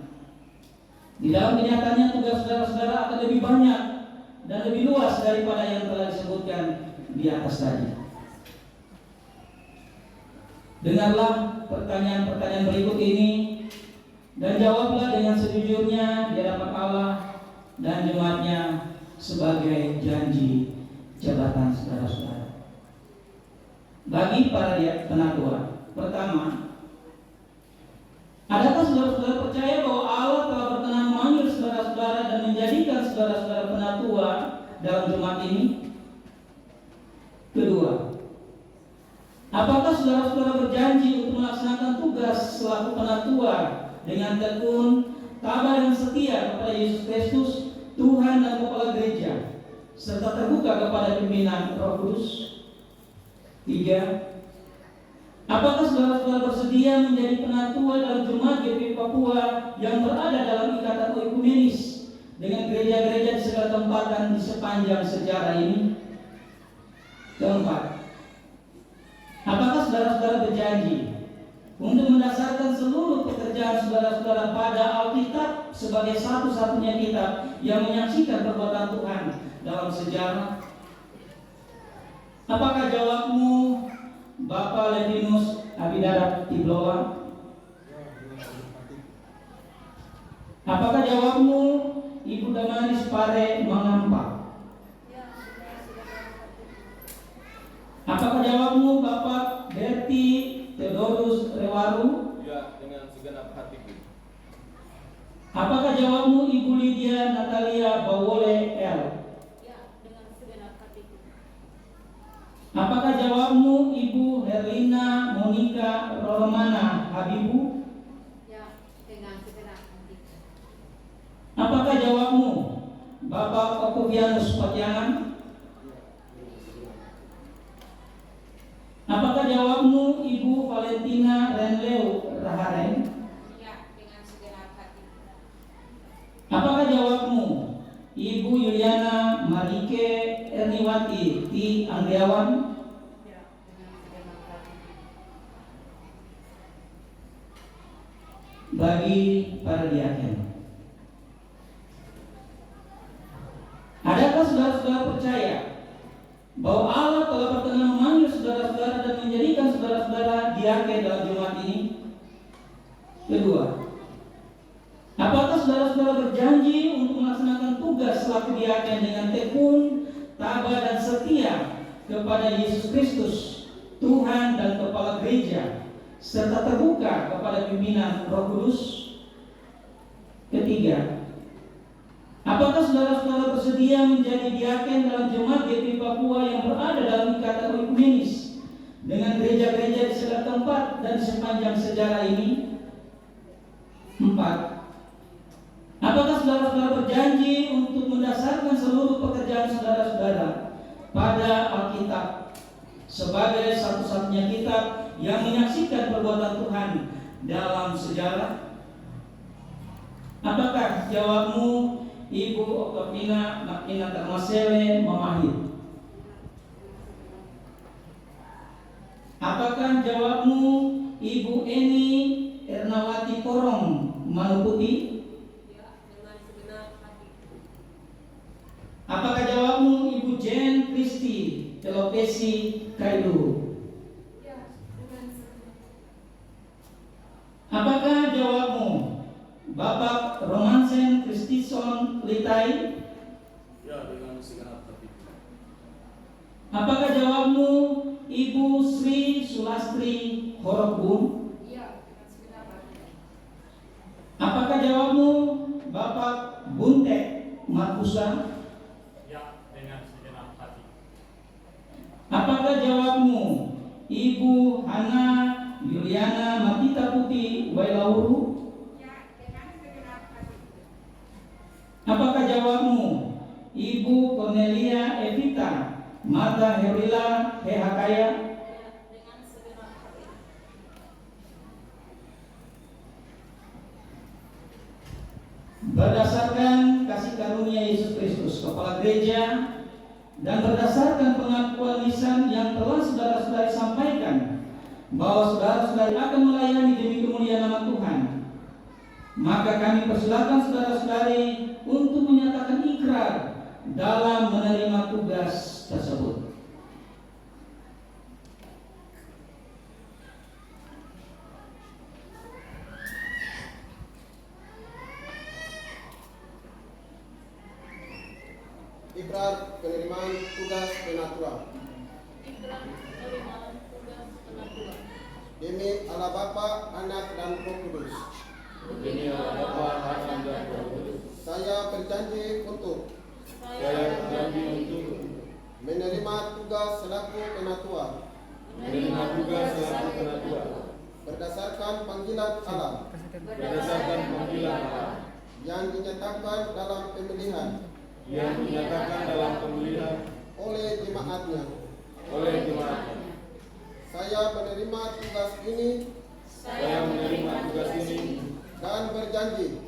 Di dalam kenyataannya tugas saudara-saudara akan lebih banyak dan lebih luas daripada yang telah disebutkan di atas tadi. Dengarlah pertanyaan-pertanyaan berikut ini dan jawablah dengan sejujurnya di hadapan Allah dan jemaatnya sebagai janji jabatan saudara-saudara. Bagi para penatua, pertama, adakah saudara-saudara percaya bahwa Allah telah berkenan memanggil saudara-saudara dan menjadikan saudara-saudara penatua dalam jemaat ini? Kedua, apakah saudara-saudara berjanji untuk melaksanakan tugas selaku penatua dengan tekun, tabah dan setia kepada Yesus Kristus, Tuhan dan Kepala Gereja, serta terbuka kepada pimpinan Roh Kudus? Tiga, apakah saudara-saudara bersedia menjadi penatua dalam jemaat GPI Papua yang berada dalam ikatan ekumenis dengan gereja-gereja di segala tempat dan di sepanjang sejarah ini? Keempat, apakah saudara-saudara berjanji untuk mendasarkan seluruh pekerjaan saudara-saudara pada Alkitab sebagai satu-satunya kitab yang menyaksikan perbuatan Tuhan dalam sejarah? Apakah jawabmu, Bapak Levinus Abidarab Tibloa? Apakah jawabmu, Ibu Damaris Pare Mangampa? Apakah jawabmu, Bapak Berti Theodorus Rewaru? Ya, dengan segenap hatiku. Apakah jawabmu, Ibu Lydia Natalia Bawole L? Ya, dengan segenap hatiku. Apakah jawabmu, Ibu Herlina Monika Romana Habibu? Ya, dengan segenap hatiku. Apakah jawabmu, Bapak Octavianus Patiangan? Apakah jawabmu, Ibu Valentina Renleu Raharen? Ya, dengan segenap hatiku. Apakah jawabmu, Ibu Yuliana Marike Erniwati T. Andriawan? Ya, dengan segenap hatiku. Bagi para diaken, adakah saudara-saudara percaya bahwa Allah telah berkenan memanggil saudara-saudara dan menjadikan saudara-saudara diaken dalam jemaat ini? Kedua, apakah saudara-saudara berjanji untuk melaksanakan tugas selaku diaken dengan tekun, tabah dan setia kepada Yesus Kristus, Tuhan dan Kepala Gereja, serta terbuka kepada pimpinan Roh Kudus? Ketiga, apakah saudara-saudara bersedia menjadi diaken dalam jemaat GPI Papua yang berada dalam ikatan ekumenis dengan gereja-gereja di segala tempat dan di sepanjang sejarah ini? Empat, apakah saudara-saudara berjanji untuk mendasarkan seluruh pekerjaan saudara-saudara pada Alkitab sebagai satu-satunya kitab yang menyaksikan perbuatan Tuhan dalam sejarah? Apakah jawabmu, Ibu Octavina Makina Termasele Mamahit? Apakah jawabmu, Ibu Eni Ernawati Korong Manuputi? Ya, dengan segenap hatiku. Apakah jawabmu, Ibu Jen Kristi Telopesi Kailu? Ya, dengan segenap. Apakah jawabmu, Bapak Romansen Kristison Litai? Ya, dengan segenap hatiku. Apakah jawabmu, Ibu Sri Sulastri Horobun? Ya, dengan segenap hatiku. Apakah jawabmu, Bapak Buntek Markusa? Ya, dengan segenap hati. Apakah jawabmu, Ibu Hana Yuliana Matita Putih Wailauru? Ya, dengan segenap hatiku. Apakah jawabmu, Ibu Cornelia Evita Mata Herila Hehakaya? Ya, dengan segenap hatiku. Berdasarkan kasih karunia Yesus Kristus, Kepala Gereja, dan berdasarkan pengakuan lisan yang telah saudara-saudari sampaikan bahwa saudara-saudari akan melayani demi kemuliaan nama Tuhan, maka kami persilakan saudara-saudari untuk menyatakan ikrar dalam menerima tugas tersebut. Ikrar penerimaan tugas penatua Ikrar penerimaan tugas penatua demi Allah Bapa, Anak dan Roh Kudus. Demi Allah Bapa, Anak dan Roh Kudus. Saya berjanji untuk Saya berjanji untuk menerima tugas selaku penatua menerima tugas selaku penatua berdasarkan panggilan Allah berdasarkan panggilan Allah yang dinyatakan dalam pemilihan yang dinyatakan dalam pemilihan oleh jemaatnya. oleh jemaatnya. Saya menerima tugas ini Saya menerima tugas ini dan berjanji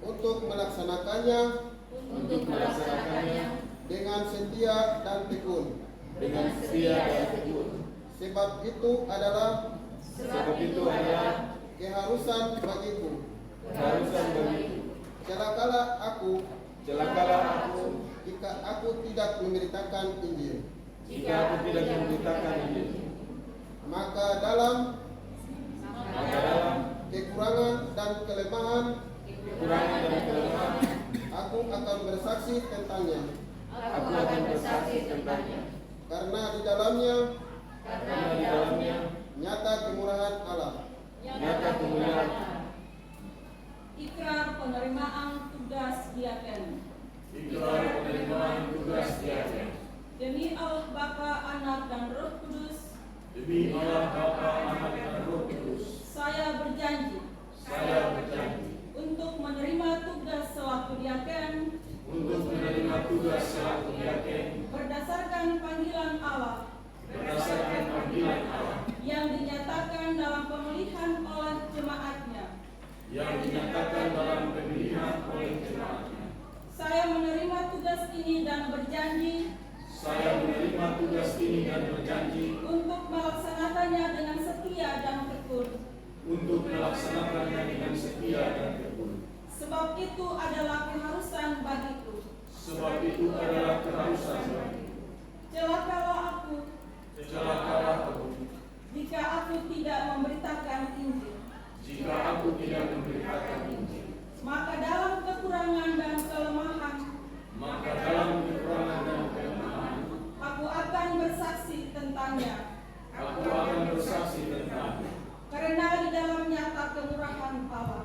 untuk melaksanakannya dengan setia dan tekun. dengan setia dan tekun. Sebab itu adalah keharusan bagiku. Keharusan bagiku. Celakalah aku jika aku tidak memberitakan Injil. aku tidak memberitakan Injil. Maka dalam kekurangan dan kelemahan aku akan bersaksi tentangnya. Karena di dalamnya nyata kemurahan Allah. Ikrar penerimaan tugas diaken demi Allah Bapa, Anak dan Roh Kudus. Saya berjanji untuk menerima tugas selaku diaken berdasarkan panggilan Allah yang dinyatakan dalam pemilihan oleh jemaatnya. Saya menerima tugas ini dan berjanji untuk melaksanakannya dengan setia dan tekun. Sebab itu adalah keharusan bagiku. Celakalah aku jika aku tidak memberitakan Injil. Maka dalam kekurangan dan kelemahan aku akan bersaksi tentangnya. Karena di dalam nyata kemurahan Allah.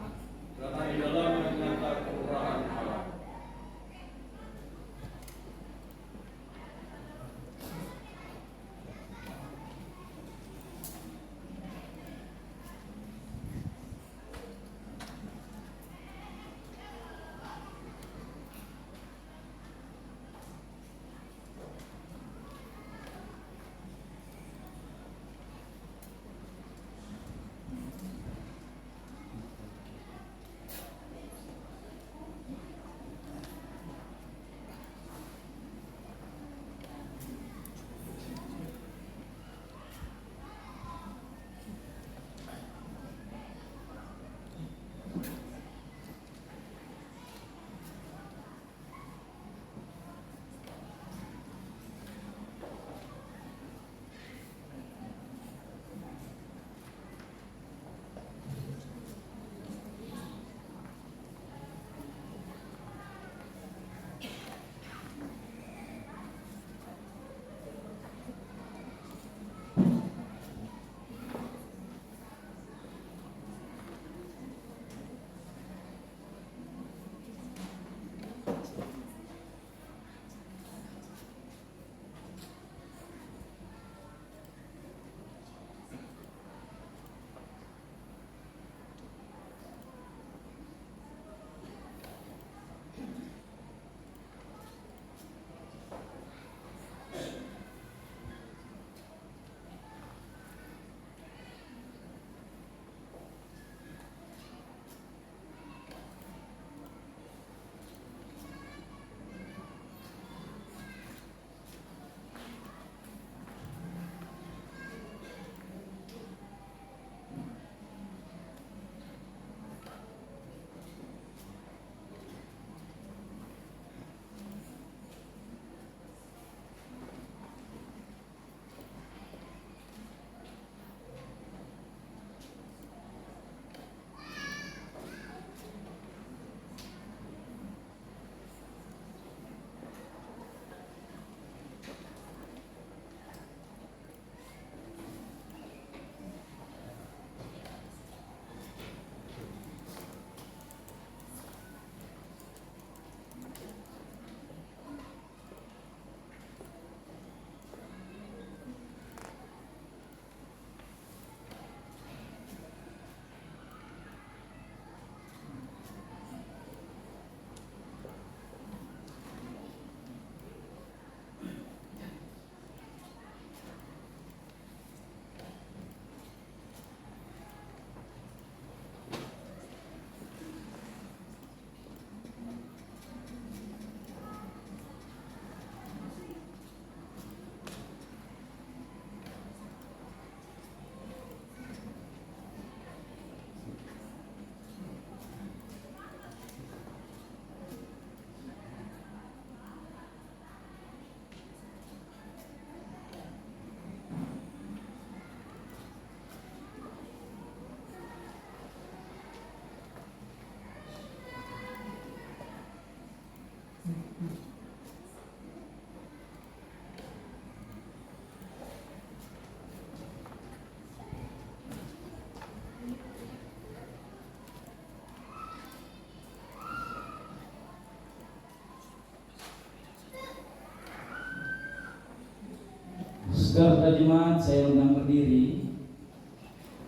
Saudara jemaat, saya undang berdiri.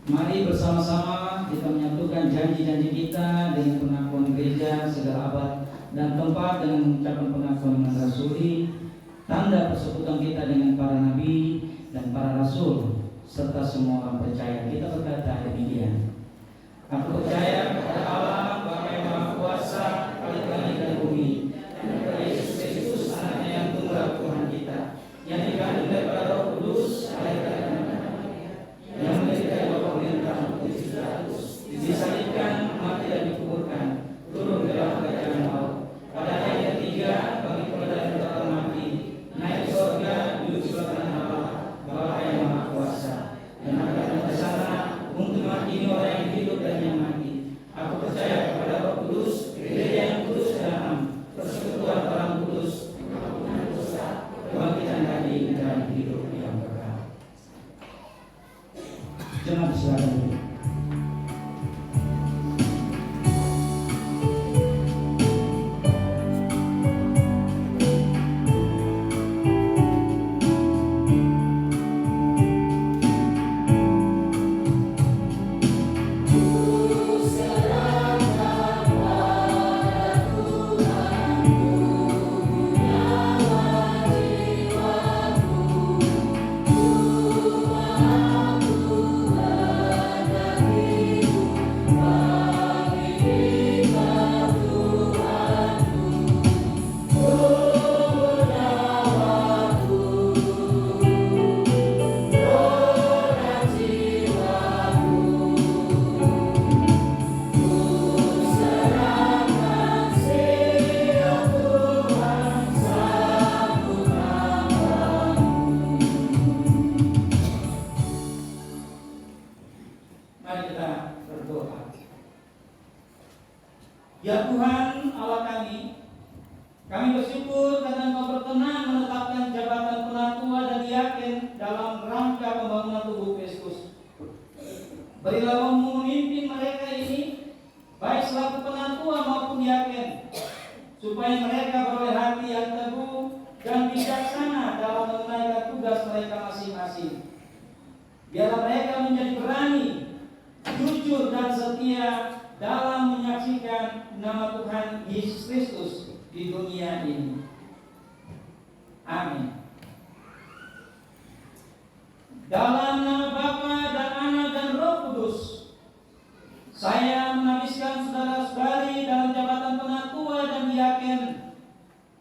Mari bersama-sama kita menyatukan janji-janji kita dengan pengakuan gereja segala abad dan tempat dengan mengucapkan pengakuan iman rasuli, tanda persekutuan kita dengan para nabi dan para rasul serta semua orang percaya. Kita berkata demikian. Aku percaya kepada Allah Bapa yang Maha Kuasa, Khalik langit dan bumi, dan kepada Yesus Kristus Anaknya yang tunggal Tuhan kita, yang dikandung daripada Roh Kudus, yang menjadi Bapa perintah Kristus Kristus, disalibkan, mati dan dikuburkan, turun ke dalam kerajaan maut. Pada hari yang ketiga, bagi kepada yang mati, naik ke surga, duduk sebelah kanan Allah, Bapa yang Maha Kuasa, dan akan ke sana untuk menghakimi orang yang hidup dan yang mati. Aku percaya kepada Roh Kudus, gereja yang kudus dan am, persekutuan orang kudus, kebangkitan dari dan hidup yang kekal. Jemaat silakan. Mari kita berdoa. Ya Tuhan Allah kami bersyukur karena Engkau berkenan menetapkan jabatan penatua dan diaken dalam rangka pembangunan tubuh Kristus. Berilah Roh-Mu memimpin mereka ini, baik selaku penatua maupun diaken, supaya mereka beroleh hati yang teguh dan bijaksana dalam menunaikan tugas mereka masing-masing. Biarlah mereka menjadi berani, jujur dan setia dalam menyaksikan nama Tuhan Yesus Kristus di dunia ini. Amin. Dalam nama Bapa dan Anak dan Roh Kudus, saya menabiskan saudara-saudari dalam jabatan penatua dan diaken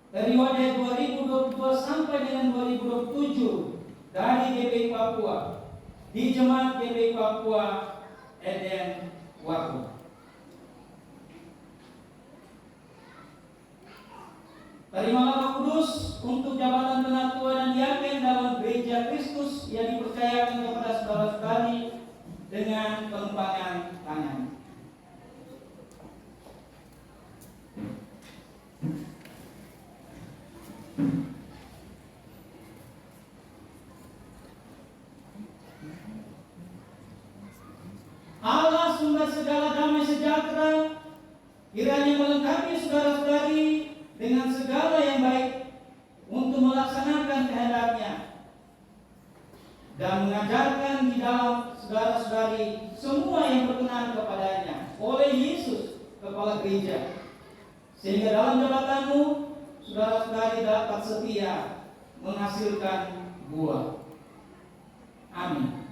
periode 2022 sampai dengan 2027 dari GPI Papua di Jemaat GPI Papua Eden Waku. Terimalah Roh Kudus untuk jabatan penatua dan diaken dalam gereja Kristus yang dipercayakan kepada saudara-saudari dengan pengembangan tangan. Allah sumber segala damai sejahtera kiranya melengkapi saudara-saudari dengan segala yang baik untuk melaksanakan kehendak-Nya dan mengajarkan di dalam saudara-saudari semua yang berkenan kepadanya oleh Yesus Kepala Gereja, sehingga dalam jabatanmu saudara-saudari dapat setia menghasilkan buah. Amin.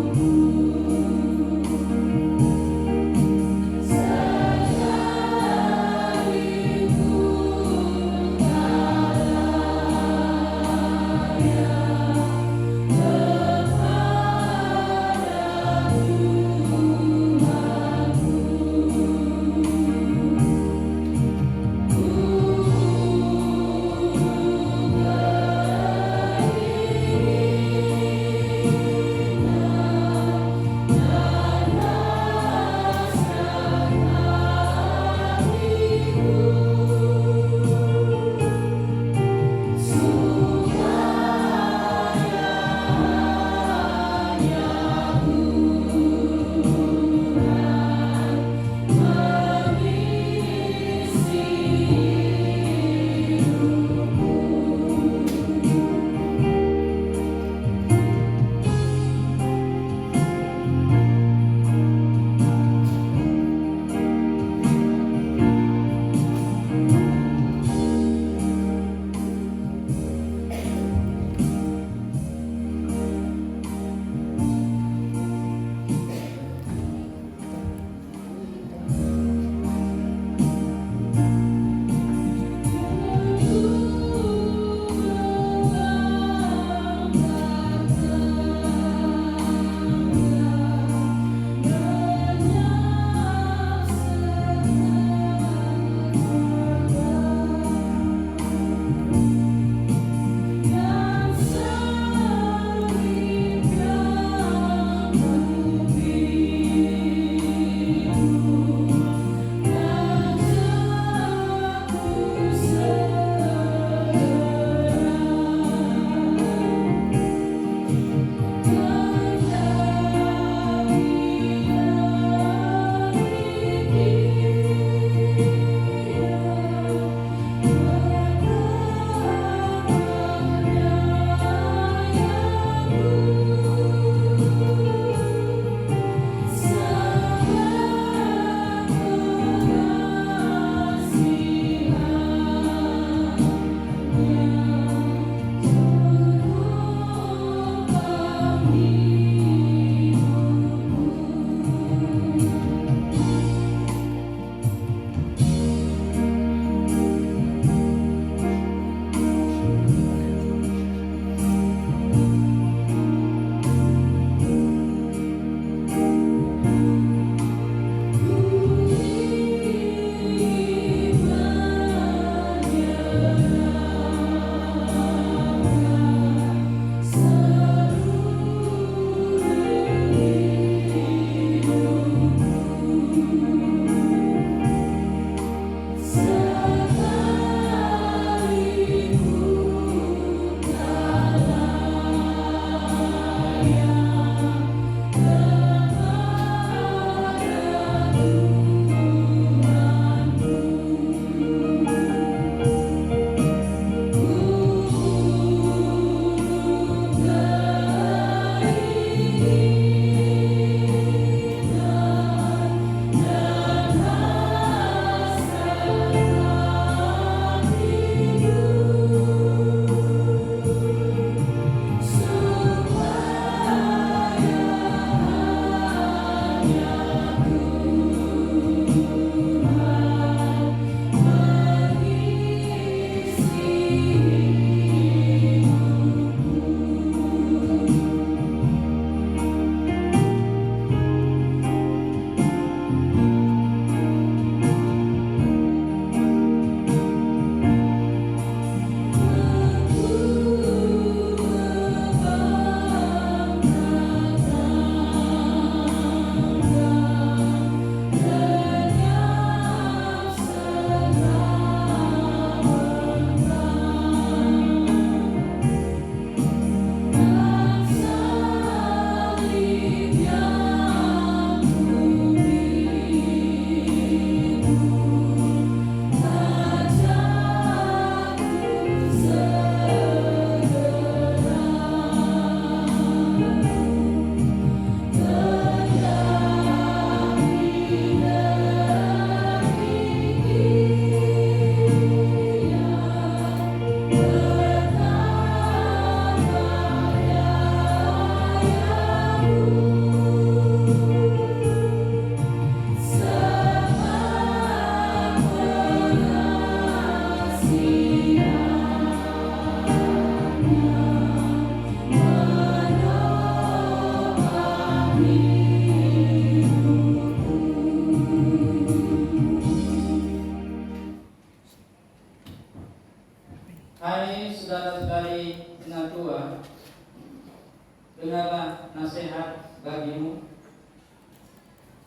Seluruh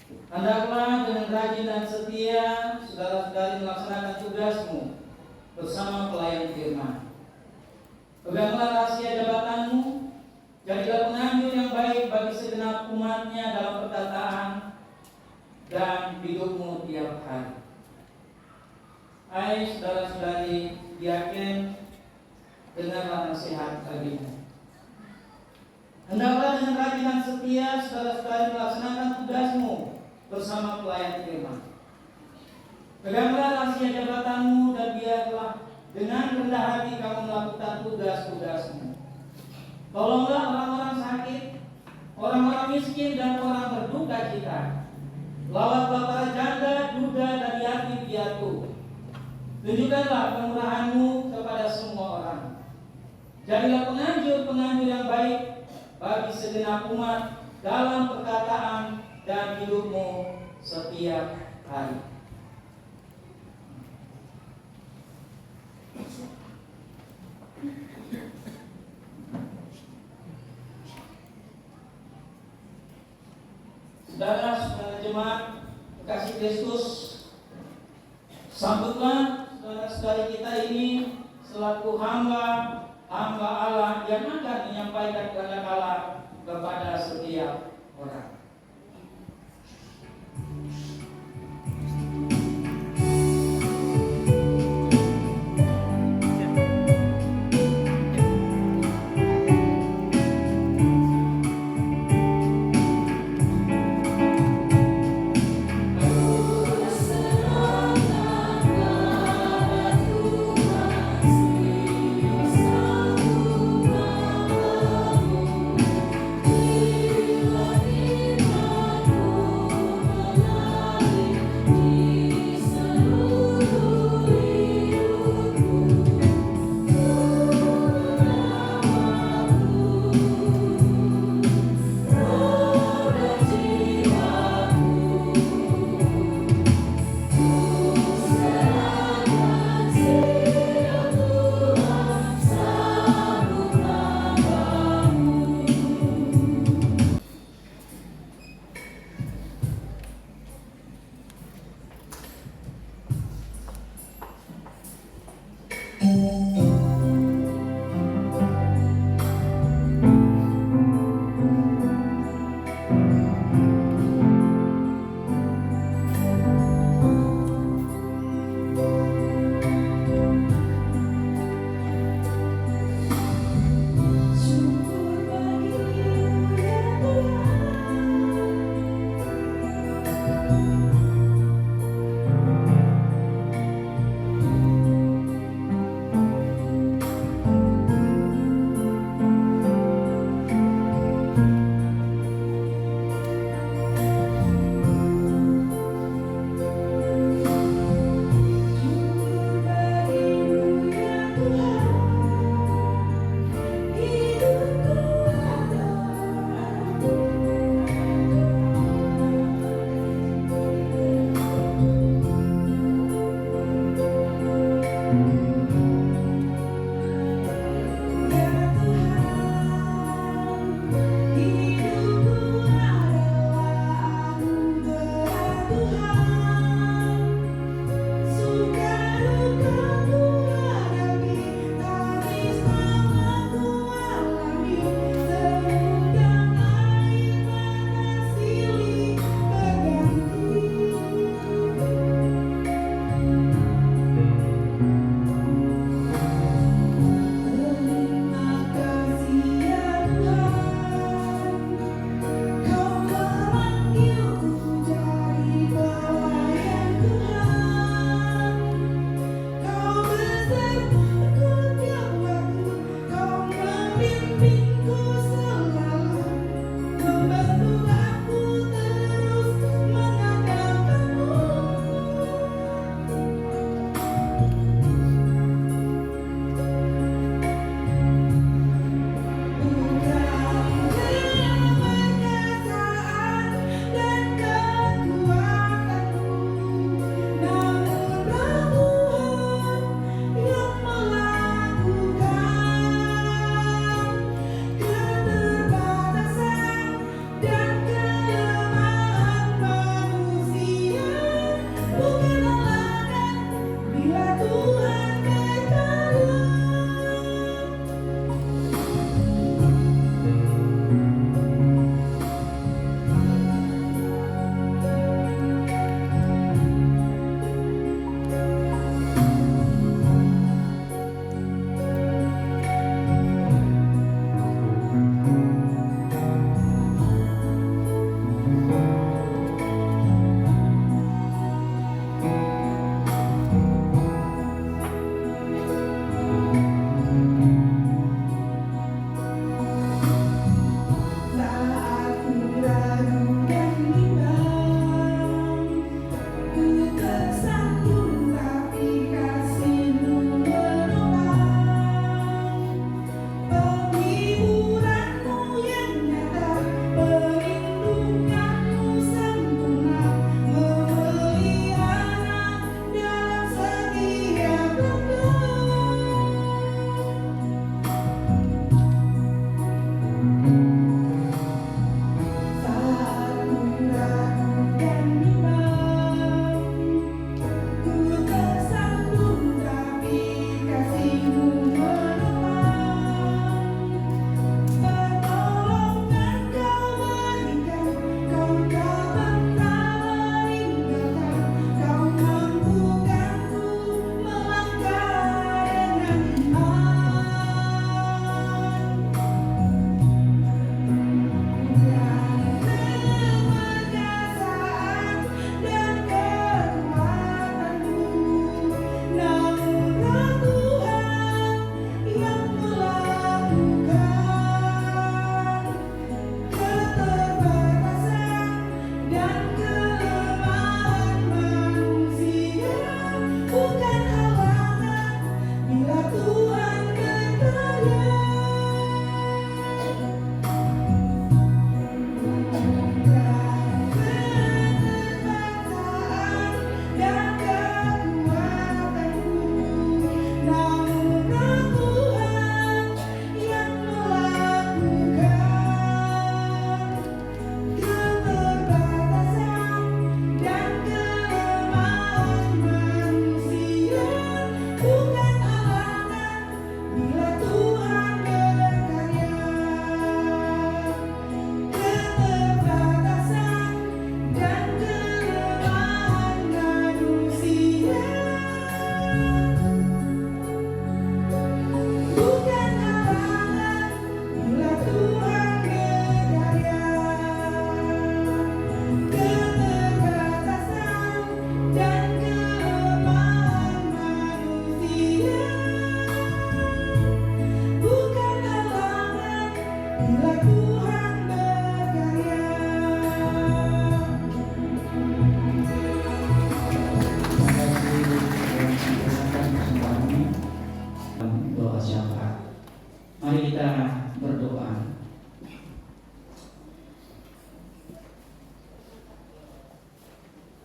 Hendaklah dengan rajin dan setia saudara-saudari melaksanakan tugasmu bersama pelayan firman. Peganglah rahasia jabatanmu, jadilah penganjur yang baik bagi segenap umatnya dalam perkataan dan hidupmu tiap hari. Hai saudara-saudari diaken, dengarlah nasihat bagimu. Hendaklah dengan rajin dan setia saudara-saudari melaksanakan tugasmu bersama pelayan firman. Peganglah rahasia jabatanmu dan biarlah dengan rendah hati kamu melakukan tugas-tugasmu. Tolonglah orang-orang sakit, orang-orang miskin dan orang berduka cita. Lawatlah para janda, duda dan yatim piatu. Tunjukkanlah kemurahan-Mu kepada semua orang. Jadilah penganjur-penganjur yang baik bagi segenap umat dalam perkataan dan hidupmu setiap hari. Saudara-saudara jemaat kekasih Kristus, sambutlah saudara-saudari kita ini selaku hamba Allah yang akan menyampaikan kehendak Allah kepada setiap orang.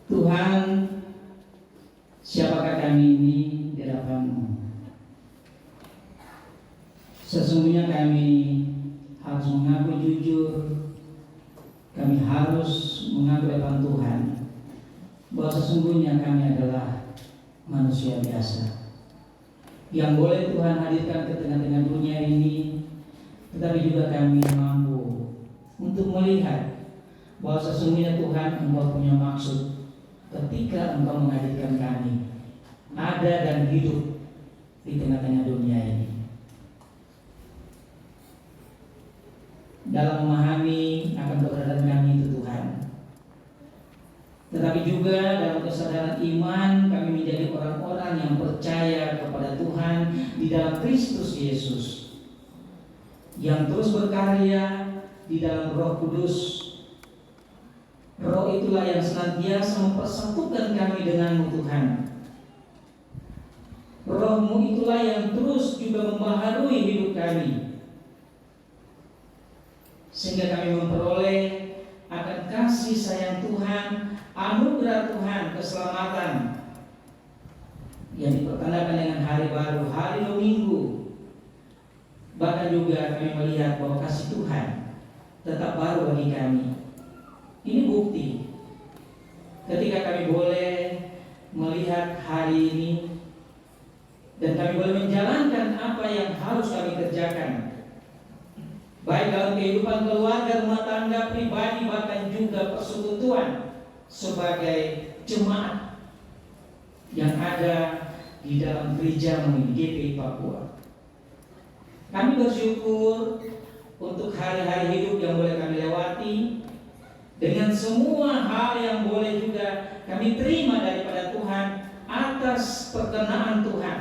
Tuhan, siapakah kami ini di hadapan-Mu? Sesungguhnya kami harus mengaku jujur, kami harus mengaku depan Tuhan bahwa sesungguhnya kami adalah manusia biasa yang boleh Tuhan hadirkan ke tengah-tengah dunia ini, tetapi juga kami mampu untuk melihat bahwa sesungguhnya Tuhan Engkau punya maksud ketika Engkau menghadirkan kami ada dan hidup di tengah-tengah dunia ini. Dalam memahami akan keberadaan kami itu Tuhan, tetapi juga dalam kesadaran iman kami menjadi orang-orang yang percaya kepada Tuhan di dalam Kristus Yesus, yang terus berkarya di dalam Roh Kudus. Roh itulah yang senantiasa mempersatukan kami dengan-Mu Tuhan. Roh-Mu itulah yang terus juga membaharui hidup kami, sehingga kami memperoleh akan kasih sayang Tuhan, anugerah Tuhan, keselamatan yang dipertandakan dengan hari baru, hari Minggu. Bahkan juga kami melihat bahwa kasih Tuhan tetap baru bagi kami. Ini bukti ketika kami boleh melihat hari ini dan kami boleh menjalankan apa yang harus kami kerjakan, baik dalam kehidupan keluarga, rumah tangga, pribadi, bahkan juga persekutuan sebagai jemaat yang ada di dalam gereja-Mu GPI Papua. Kami bersyukur untuk hari-hari hidup yang boleh kami lewati, dengan semua hal yang boleh juga kami terima daripada Tuhan atas perkenaan Tuhan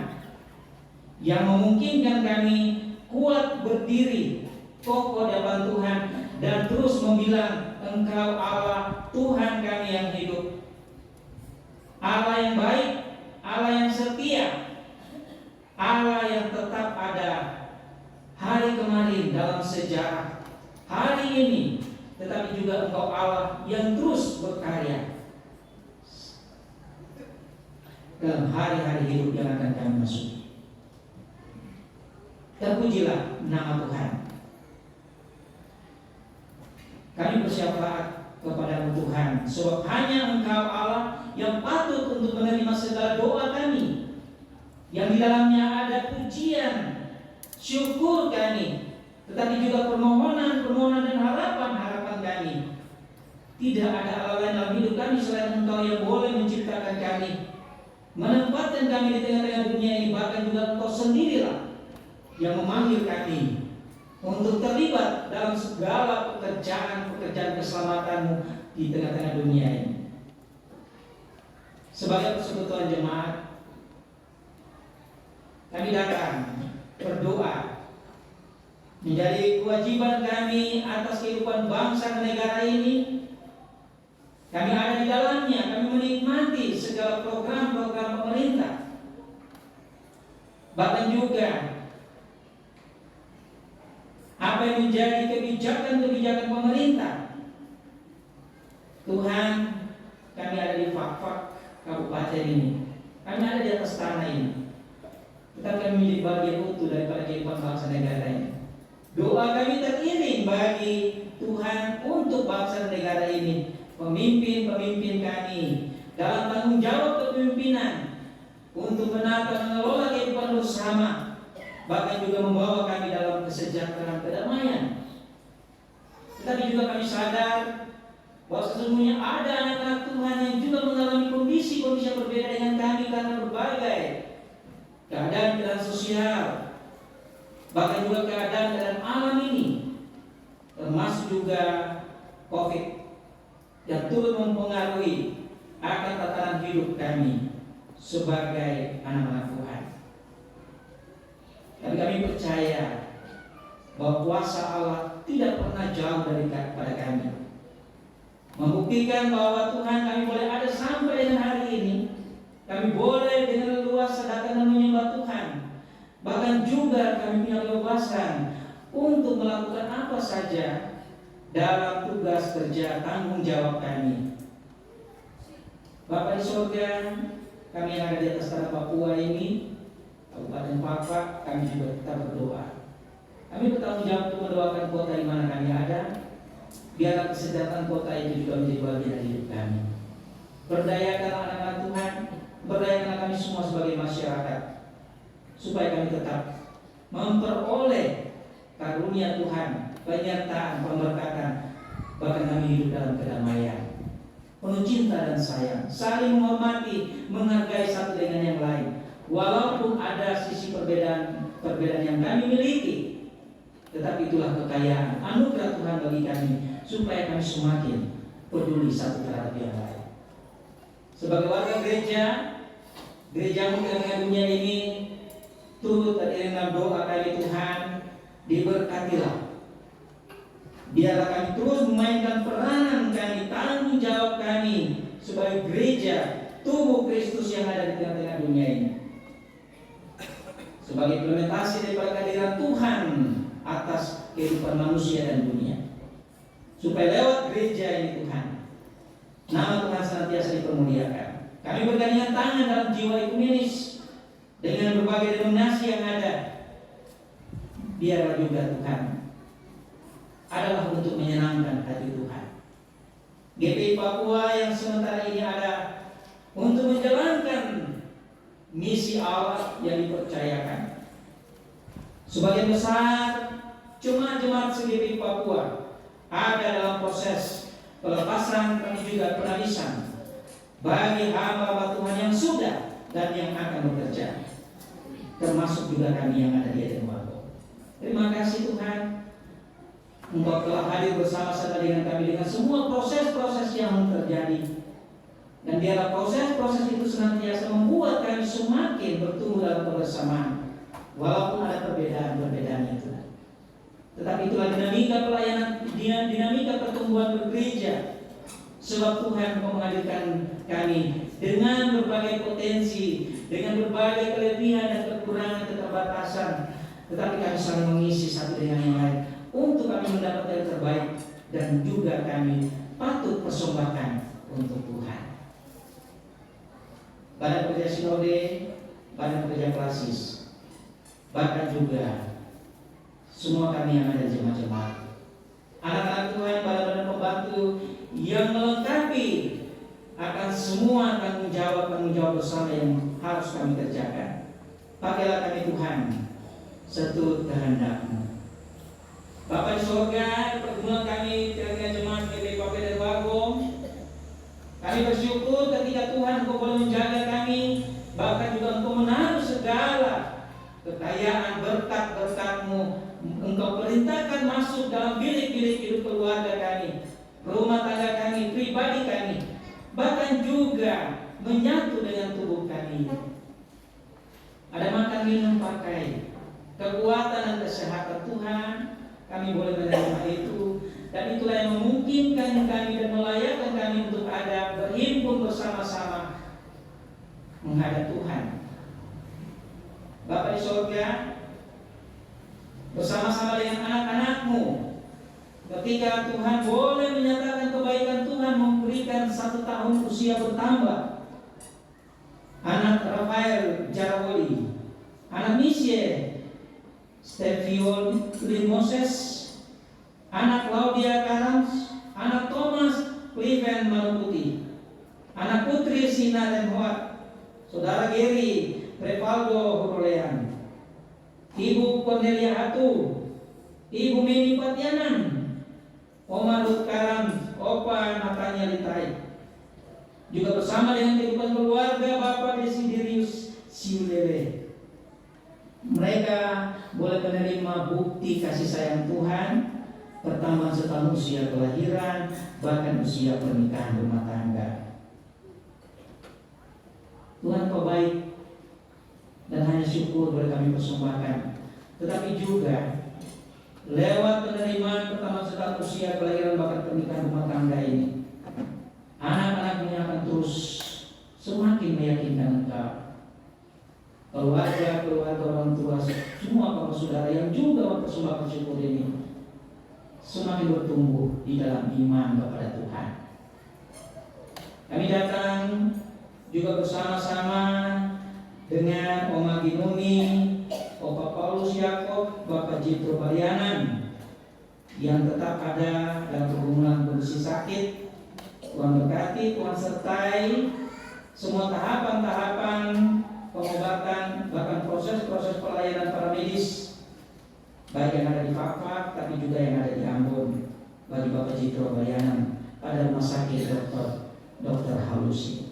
yang memungkinkan kami kuat berdiri kokoh di hadapan Tuhan dan terus membilang, Engkau Allah, Tuhan kami yang hidup, Allah yang baik, Allah yang setia, Allah yang tetap ada hari kemarin dalam sejarah, hari ini, tetapi juga Engkau Allah yang terus berkarya dalam hari-hari hidup yang akan kami masuki. Terpujilah nama Tuhan. Kami bersyafaat kepada Tuhan, sebab hanya Engkau Allah yang patut untuk menerima segala doa kami, yang di dalamnya ada pujian, syukur kami, tetapi juga permohonan dan harapan kami. Tidak ada Allah lain dalam hidup kami selain Engkau yang boleh menciptakan kami, menempatkan kami di tengah-tengah dunia ini. Bahkan juga Engkau sendirilah yang memanggil kami untuk terlibat dalam segala pekerjaan keselamatan-Mu di tengah-tengah dunia ini. Sebagai persekutuan jemaat, kami datang berdoa, menjadi kewajiban kami atas kehidupan bangsa dan negara ini. Kami ada di dalamnya, kami menikmati segala program-program pemerintah, bahkan juga apa yang menjadi kebijakan-kebijakan pemerintah. Tuhan, kami ada di Fak-Fak kabupaten ini, kami ada di atas tanah ini, tetapi kami menjadi bagian utuh daripada kehidupan bangsa negara ini. Doa kami teriring bagi Tuhan untuk bangsa dan negara ini, pemimpin-pemimpin kami dalam tanggung jawab kepemimpinan untuk menata mengelola kehidupan bersama, bahkan juga membawa kami dalam kesejahteraan kedamaian. Tetapi juga kami sadar bahwa sesungguhnya ada anak-anak Tuhan yang juga mengalami kondisi-kondisi yang berbeda dengan kami karena berbagai keadaan sosial, bahkan juga keadaan alam ini, termasuk juga COVID yang turut mempengaruhi akan tatanan hidup kami sebagai anak-anak Tuhan. Tapi kami percaya bahwa kuasa Allah tidak pernah jauh daripada kami, membuktikan bahwa Tuhan kami boleh ada sampai dengan hari ini. Kami boleh dengan leluasa datang dan menyembah Tuhan. Bahkan juga kami punya kebebasan untuk melakukan apa saja dalam tugas kerja tanggung jawab kami. Bapa di surga, kami yang ada di atas tanah Papua ini, Kabupaten Papua, kami juga tetap berdoa. Kami bertanggung jawab untuk mendoakan kota di mana kami ada. Biarlah kesejahteraan kota itu juga menjadi bagian dari hidup kami. Berdayakan anak-anak Tuhan, berdayakan kami semua sebagai masyarakat, supaya kami tetap memperoleh karunia Tuhan, penyertaan, pemberkatan, bahkan kami hidup dalam kedamaian, penuh cinta dan sayang, saling menghormati, menghargai satu dengan yang lain. Walaupun ada sisi perbedaan yang kami miliki, tetapi itulah kekayaan anugerah Tuhan bagi kami, supaya kami semakin peduli satu terhadap yang lain. Sebagai warga gereja Mutiara Dunia ini turut terdiri dalam doa kami, Tuhan, diberkatilah. Biarlah kami terus memainkan peranan kami, tanggung jawab kami sebagai gereja tubuh Kristus yang ada di tengah-tengah dunia ini, sebagai implementasi daripada kehadiran Tuhan atas kehidupan manusia dan dunia, supaya lewat gereja ini Tuhan, nama Tuhan senantiasa dipermuliakan. Kami bergandengan tangan dalam jiwa ekumenis dengan berbagai denominasi yang ada. Biarlah juga Tuhan adalah untuk menyenangkan hati Tuhan. GPI Papua yang sementara ini ada untuk menjalankan misi Allah yang dipercayakan. Sebagian besar jemaat-jemaat GPI Papua ada dalam proses pelepasan, kami juga penalisan bagi hamba Tuhan yang sudah dan yang akan bekerja, termasuk juga kami yang ada di Edinburgh. Terima kasih Tuhan, Engkau telah hadir bersama-sama dengan kami dengan semua proses-proses yang terjadi, dan biarlah proses-proses itu senantiasa membuat kami semakin bertumbuh dalam kebersamaan, walaupun ada perbedaan itu. Tetapi itulah dinamika pelayanan, dinamika pertumbuhan bergereja. Sebab Tuhan menghadirkan kami dengan berbagai potensi, dengan berbagai kelebihan dan kekurangan, keterbatasan, tetapi kami saling mengisi satu dengan yang lain untuk kami mendapat yang terbaik, dan juga kami patut persembahkan untuk Tuhan. Badan Kerja Sinode, Badan Kerja Klasis, bahkan juga semua kami yang ada di jemaat-jemaat, anak-anak Tuhan, badan-badan pembantu yang melengkapi akan semua tanggung jawab bersama yang harus kami kerjakan. Pakailah kami Tuhan seturut kehendak-Mu. Bapa di surga, pergumulan kami dengan jemaat GPI Papua dan Bagong, kami bersyukur ketika Tuhan Engkau boleh menjaga kami, bahkan juga Engkau menaruh segala kekayaan berkat-berkat-Mu. Engkau perintahkan masuk dalam bilik-bilik hidup keluarga kami, rumah tangga kami, pribadi kami, bahkan juga menyatu dengan tubuh kami. Ada makan, minum, pakai, kekuatan dan kesehatan Tuhan, kami boleh menerima itu, dan itulah yang memungkinkan kami dan melayakkan kami untuk ada berhimpun bersama-sama menghadap Tuhan. Bapa di surga, bersama-sama dengan anak-anak-Mu, ketika Tuhan boleh menyatakan kebaikan Tuhan, memberikan 1 tahun usia bertambah, anak Rafael Jarawoli, anak Misye Steviol Moses, anak Claudia Karams, anak Thomas Cleven Maluputi, anak putri Sina dan Hoat, saudara Geri Revaldo Hurolean, Ibu Cornelia Hatu, Ibu Mimi Patianan, Oma Ruth Karam, Opa Natanya Litai, juga bersama dengan kehidupan keluarga Bapak Desiderius Siulele. Mereka boleh menerima bukti kasih sayang Tuhan, pertambahan setahun usia kelahiran, bahkan usia pernikahan rumah tangga. Tuhan Kau baik, dan hanya syukur boleh kami persembahkan. Tetapi juga lewat penerimaan pertama setahun usia kelahiran bahkan pernikahan rumah tangga ini, anak-anaknya akan terus semakin meyakinkan Engkau. Keluarga orang tua, semua para saudara yang juga mempersembahkan syukur ini semakin bertumbuh di dalam iman kepada Tuhan. Kami datang juga bersama-sama dengan Oma Ginuni, Opa Paulus Yakob, Bapak Jitro Balianan yang tetap ada dalam pergumulan kondisi sakit. Tuhan berkati, Tuhan sertai semua tahapan-tahapan pengobatan, bahkan proses-proses pelayanan para medis, baik yang ada di Fakfak tapi juga yang ada di Ambon, bagi Bapak Jitro Balianan pada rumah sakit Dr. Halusi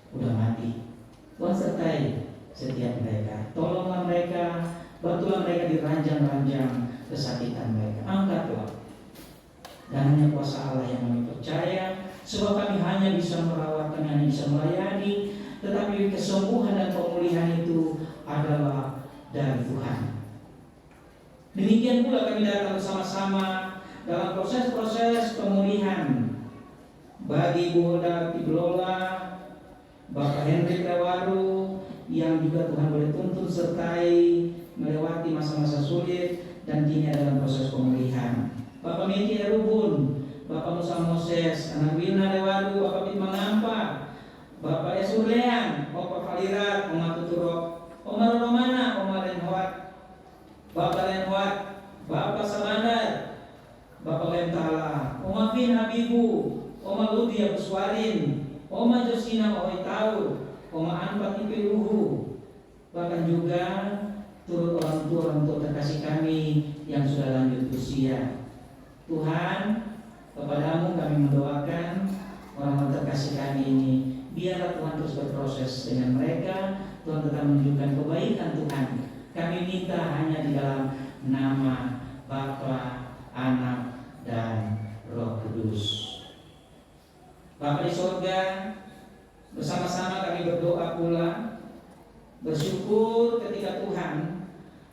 udah mati. Tuhan sertai setiap mereka, tolonglah mereka, bantulah mereka di ranjang-ranjang kesakitan mereka. Angkatlah, dan hanya kuasa Allah yang kami percaya, sebab kami hanya bisa merawat, kami hanya bisa melayani, tetapi kesembuhan dan pemulihan itu adalah dari Tuhan. Demikian pula kami datang bersama-sama dalam proses-proses pemulihan bagi Ibu Hoda Tiblola, Bapak Henry Rewaru, yang juga Tuhan boleh tuntun sertai melewati masa-masa sulit dan kini dalam proses pemulihan. Bapak Miki Erubun, Bapak Musa Moses, Anak Wilna Rewaru, Bapak Pitma Nampa, Bapak Esurlean, Bapak Falirat, Oma Tuturok, Oma Romana, Oma Lenhuat, Bapak Lenhuat, Bapak Samandar, Bapak Lentala, Oma Fin Habibu, Oma Ludia Puswarin, Oma Josina Oitaur, Oma Anpat Ipiluhu, bahkan juga turut orang tua terkasih kami yang sudah lanjut usia. Tuhan, kepadamu kami mendoakan orang-orang terkasih kami ini, biarlah Tuhan terus berproses dengan mereka. Tuhan tetap menunjukkan kebaikan Tuhan. Kami minta hanya di dalam nama Bapa, Anak, dan Roh Kudus. Bapa di sorga, bersama-sama kami berdoa pula, bersyukur ketika Tuhan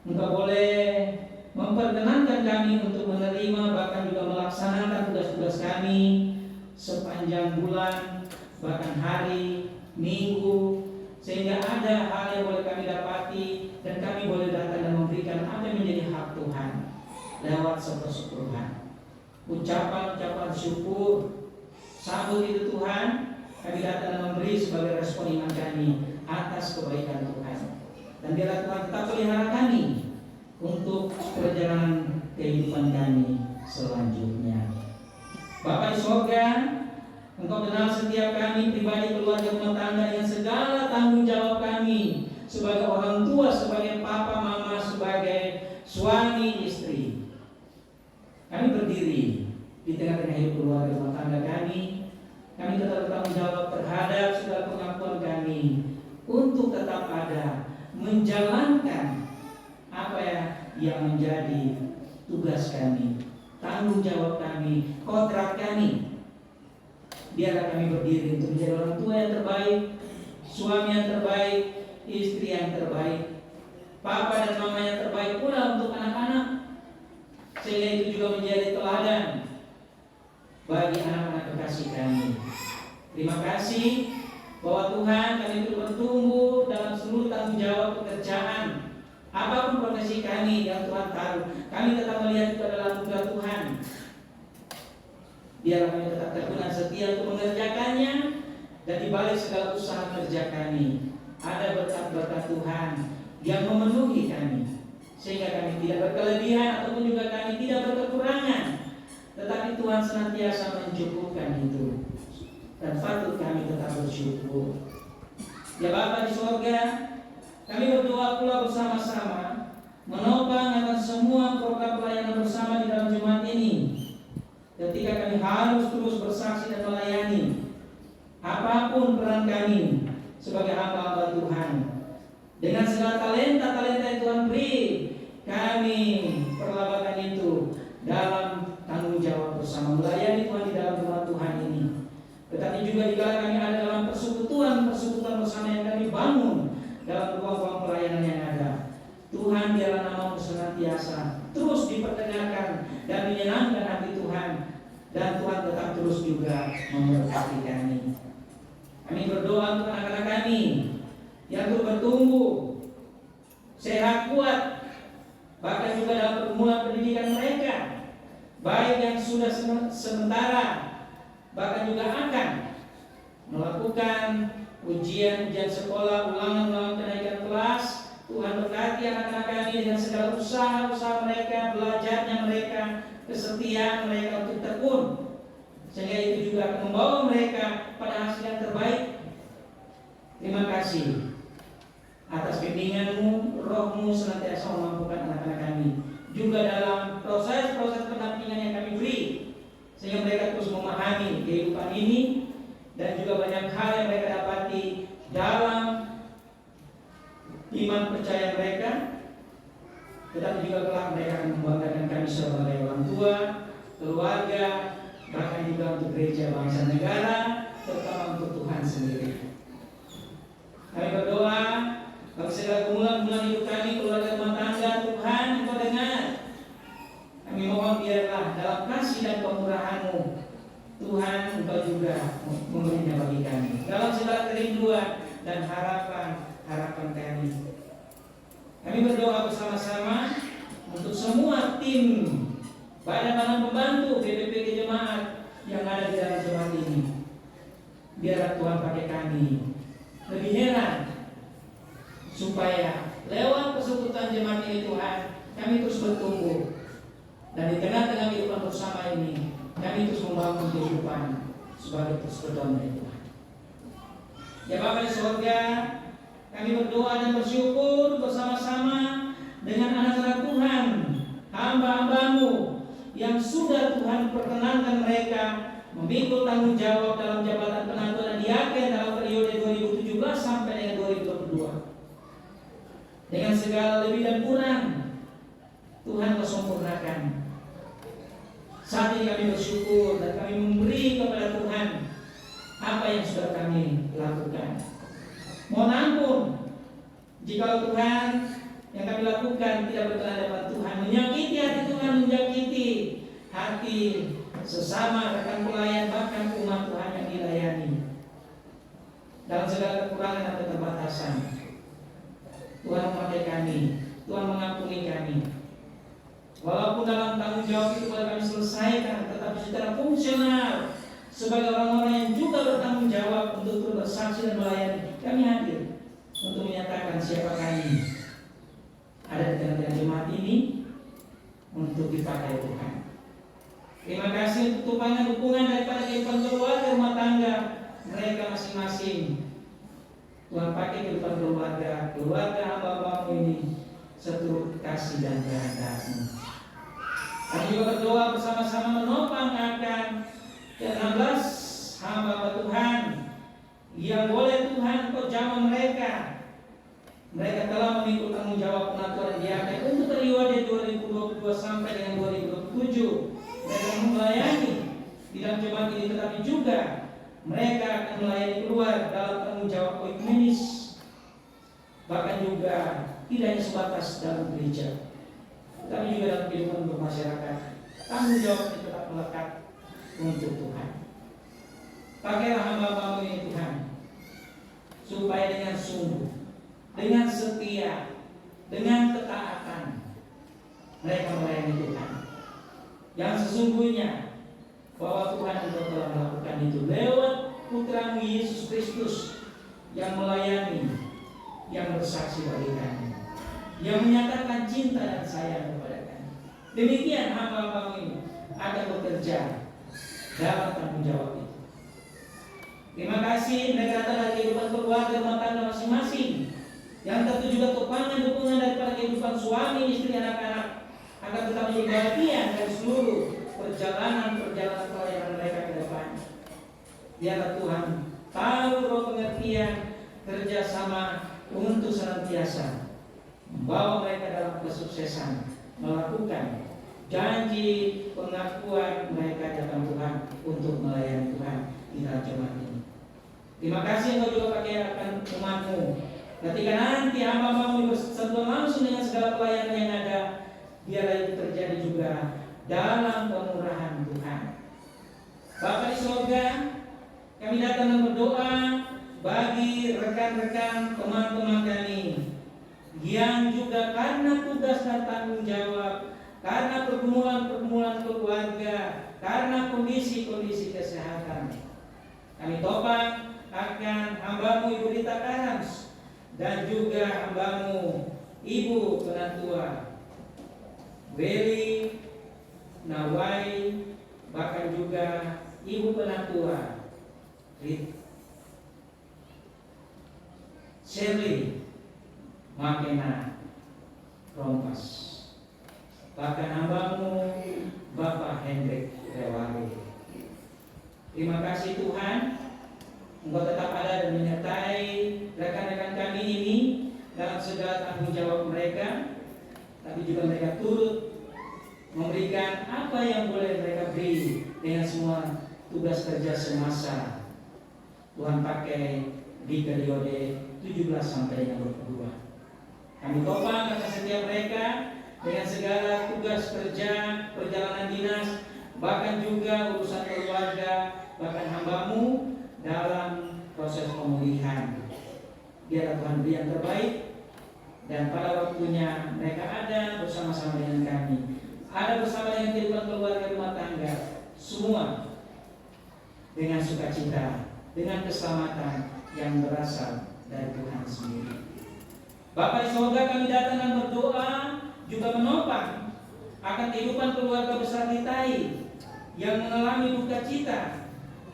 Engkau boleh memperkenankan kami untuk menerima bahkan juga melaksanakan tugas-tugas kami sepanjang bulan, bahkan hari, minggu, sehingga ada hal yang boleh kami dapati dan kami boleh datang dan memberikan apa yang menjadi hak Tuhan lewat sepersepuluhan ucapan-ucapan syukur. Sambut itu Tuhan, kami datang dan memberi sebagai respon iman kami atas kebaikan Tuhan. Dan biarlah Tuhan tetap pelihara kami untuk perjalanan kehidupan kami selanjutnya. Bapa di sorga, Engkau kenal setiap kami pribadi, keluarga, rumah tangga, dengan segala tanggung jawab kami sebagai orang tua, sebagai papa, mama, sebagai suami, istri. Kami berdiri di tengah-tengah hidup keluarga rumah tangga kami. Kami tetap bertanggung jawab terhadap segala pengakuan kami untuk tetap ada menjalankan apa yang menjadi tugas kami, tanggung jawab kami, kontrak kami. Biarlah kami berdiri untuk menjadi orang tua yang terbaik, suami yang terbaik, istri yang terbaik, papa dan mama yang terbaik pula untuk anak-anak, sehingga itu juga menjadi teladan bagi anak-anak kekasih kami. Terima kasih bahwa Tuhan kami itu bertumbuh dalam seluruh tanggung jawab pekerjaan. Apapun profesi kami yang Tuhan taruh, kami tetap melihat itu adalah anugerah Tuhan. Biarlah kami tetap terkenal setia untuk mengerjakannya, dan di balik segala usaha kerja kami ada berkat-berkat Tuhan yang memenuhi kami, sehingga kami tidak berkelebihan ataupun juga kami tidak berkekurangan, tetapi Tuhan senantiasa mencukupkan itu, dan patut kami tetap bersyukur. Ya Bapa di sorga, kami berdoa pula bersama-sama menopang akan semua program pelayanan bersama di dalam Jumat ini. Ketika kami harus terus bersaksi dan melayani, apapun peran kami sebagai hamba-hamba Tuhan, dengan segala talenta-talenta yang Tuhan beri, kami perlabakan itu dalam tanggung jawab bersama melayani Tuhan di dalam rumah Tuhan ini. Tetapi juga dikala kami ada dalam persekutuan bersama yang kami bangun dalam ruang-ruang pelayanan yang ada, Tuhan biarlah nama-Mu senantiasa terus diperdengarkan dan menyenangkan hati Tuhan, dan Tuhan tetap terus juga memberkati kami. Kami berdoa untuk anak-anak kami yang terus bertumbuh sehat, kuat, bahkan juga dalam pergumulan pendidikan mereka, baik yang sudah sementara bahkan juga akan melakukan ujian sekolah, ulangan kenaikan kelas. Tuhan berkati anak-anak kami dengan segala usaha mereka, belajarnya mereka, kesetiaan mereka untuk tekun, sehingga itu juga akan membawa mereka pada hasil yang terbaik. Terima kasih atas bimbingan-Mu, Roh-Mu senantiasa memampukan anak-anak kami juga dalam proses-proses pendampingan yang kami beri, sehingga mereka terus memahami kehidupan ini dan juga banyak hal yang mereka dapati dalam iman percaya mereka, tetapi juga kelak mereka akan membanggakan kami sebagai orang tua, keluarga, bahkan juga untuk gereja, bangsa, negara, terutama untuk Tuhan sendiri. Kami berdoa bagi segala gumulan-gumulan hidup kami, keluarga, rumah tangga, Tuhan Engkau dengar. Kami mohon biarlah dalam kasih dan kemurahan-Mu, Tuhan Engkau juga memberinya bagi kami dalam segala kerinduan dan harapan kami. Kami berdoa bersama-sama untuk semua tim badan-badan pembantu BPPG Jemaat yang ada di dalam jemaat ini. Biarlah Tuhan pakai kami lebih heran, supaya lewat persekutuan jemaat ini Tuhan, kami terus bertumbuh, dan di tengah-tengah kehidupan bersama ini kami terus membangun kehidupan sebagai persekutuan Tuhan. Ya Bapa di surga, kami berdoa dan bersyukur bersama-sama dengan anak-anak Tuhan, hamba-hamba-Mu yang sudah Tuhan perkenankan mereka memikul tanggung jawab dalam jabatan penantu dan diaken dalam periode 2017 sampai dengan 2022. Dengan segala lebih dan kurang, Tuhan Kau sempurnakan. Saat ini kami bersyukur dan kami memberi kepada Tuhan apa yang sudah kami lakukan. Mohon ampun jika Tuhan yang kami lakukan tidak berkenan hadapan Tuhan, menyakiti hati Tuhan, menyakiti hati sesama rekan pelayan, bahkan umat Tuhan yang dilayani. Dalam segala kekurangan dan keterbatasan, Tuhan memakai kami, Tuhan mengampuni kami. Walaupun dalam tanggung jawab itu boleh kami selesaikan, tetapi secara fungsional sebagai orang-orang yang juga bertanggung jawab untuk bersaksi dan melayani, kami hadir untuk menyatakan siapa kami ada di tengah-tengah jemaat ini untuk dipakai Tuhan. Terima kasih untuk tumpahan dukungan daripada kehidupan keluarga, rumah tangga mereka masing-masing. Tuhan pakai kehidupan keluarga hamba-Mu ini seturut kasih dan kehendak-Mu. Kami juga berdoa bersama-sama menopang akan 16 hamba Tuhan yang boleh Tuhan Kau jamah mereka. Mereka telah memikul tanggung jawab penaturan diaken untuk periode 2022 sampai dengan 2027. Mereka melayani di dalam jemaat ini, tetapi juga mereka akan melayani keluar dalam tanggung jawab ekumenis, bahkan juga tidak hanya sebatas dalam gereja, tetapi juga dalam kehidupan bermasyarakat. Tanggung jawab itu tetap melekat untuk Tuhan. Pakailah hamba-Mu ini Tuhan, supaya dengan sungguh, dengan setia, dengan ketaatan mereka melayani Tuhan. Yang sesungguhnya bahwa Tuhan Engkau telah melakukan itu lewat Putra-Mu Yesus Kristus yang melayani, yang bersaksi bagi kami, yang menyatakan cinta dan sayang kepada kami. Demikian hamba-Mu ini akan bekerja dalam tanggung jawab itu. Terima kasih mereka datang dari kehidupan keluarga, rumah tangga masing-masing, yang tentu juga topangan dukungan daripada kehidupan suami, istri, anak-anak, agar tetap menjadi bagian dari seluruh perjalanan pelayanan mereka ke depan. Biarlah Tuhan tahu roh pengertian kerjasama untuk senantiasa membawa mereka dalam kesuksesan melakukan janji pengakuan mereka di hadapan Tuhan untuk melayani Tuhan di dalam jemaat ini. Terima kasih Engkau juga pakai akan umat-Mu. Ketika nanti hamba-Mu bersentuhan langsung dengan segala pelayanan yang ada, biarlah itu terjadi juga dalam kemurahan Tuhan. Bapa di surga, kami datang dan berdoa bagi rekan-rekan teman-teman kami yang juga karena tugas dan tanggung jawab, karena pergumulan-pergumulan keluarga, karena kondisi-kondisi kesehatan, kami topang akan hamba-Mu Ibu Vita Karams, dan juga hambamu Ibu Penatua Beli Nawai, bahkan juga Ibu Penatua Shirley Makena Rompas, bahkan hambamu Bapak Hendrik Rewari. Terima kasih Tuhan, Engkau tetap ada dan menyertai rekan-rekan kami ini dalam segala tanggung jawab mereka, tapi juga mereka turut memberikan apa yang boleh mereka beri dengan semua tugas kerja semasa Tuhan pakai di periode 17 sampai yang 22. Kami topang atas setiap mereka dengan segala tugas kerja, perjalanan dinas, bahkan juga urusan keluarga, bahkan hambamu dalam proses pemulihan. Biarlah Tuhan beri yang terbaik, dan pada waktunya mereka ada bersama-sama dengan kami, ada bersama dengan kehidupan keluarga rumah tangga, semua dengan sukacita, dengan keselamatan yang berasal dari Tuhan sendiri. Bapak di surga, kami datang dan berdoa juga menopang akan kehidupan keluarga besar Litai yang mengalami duka cita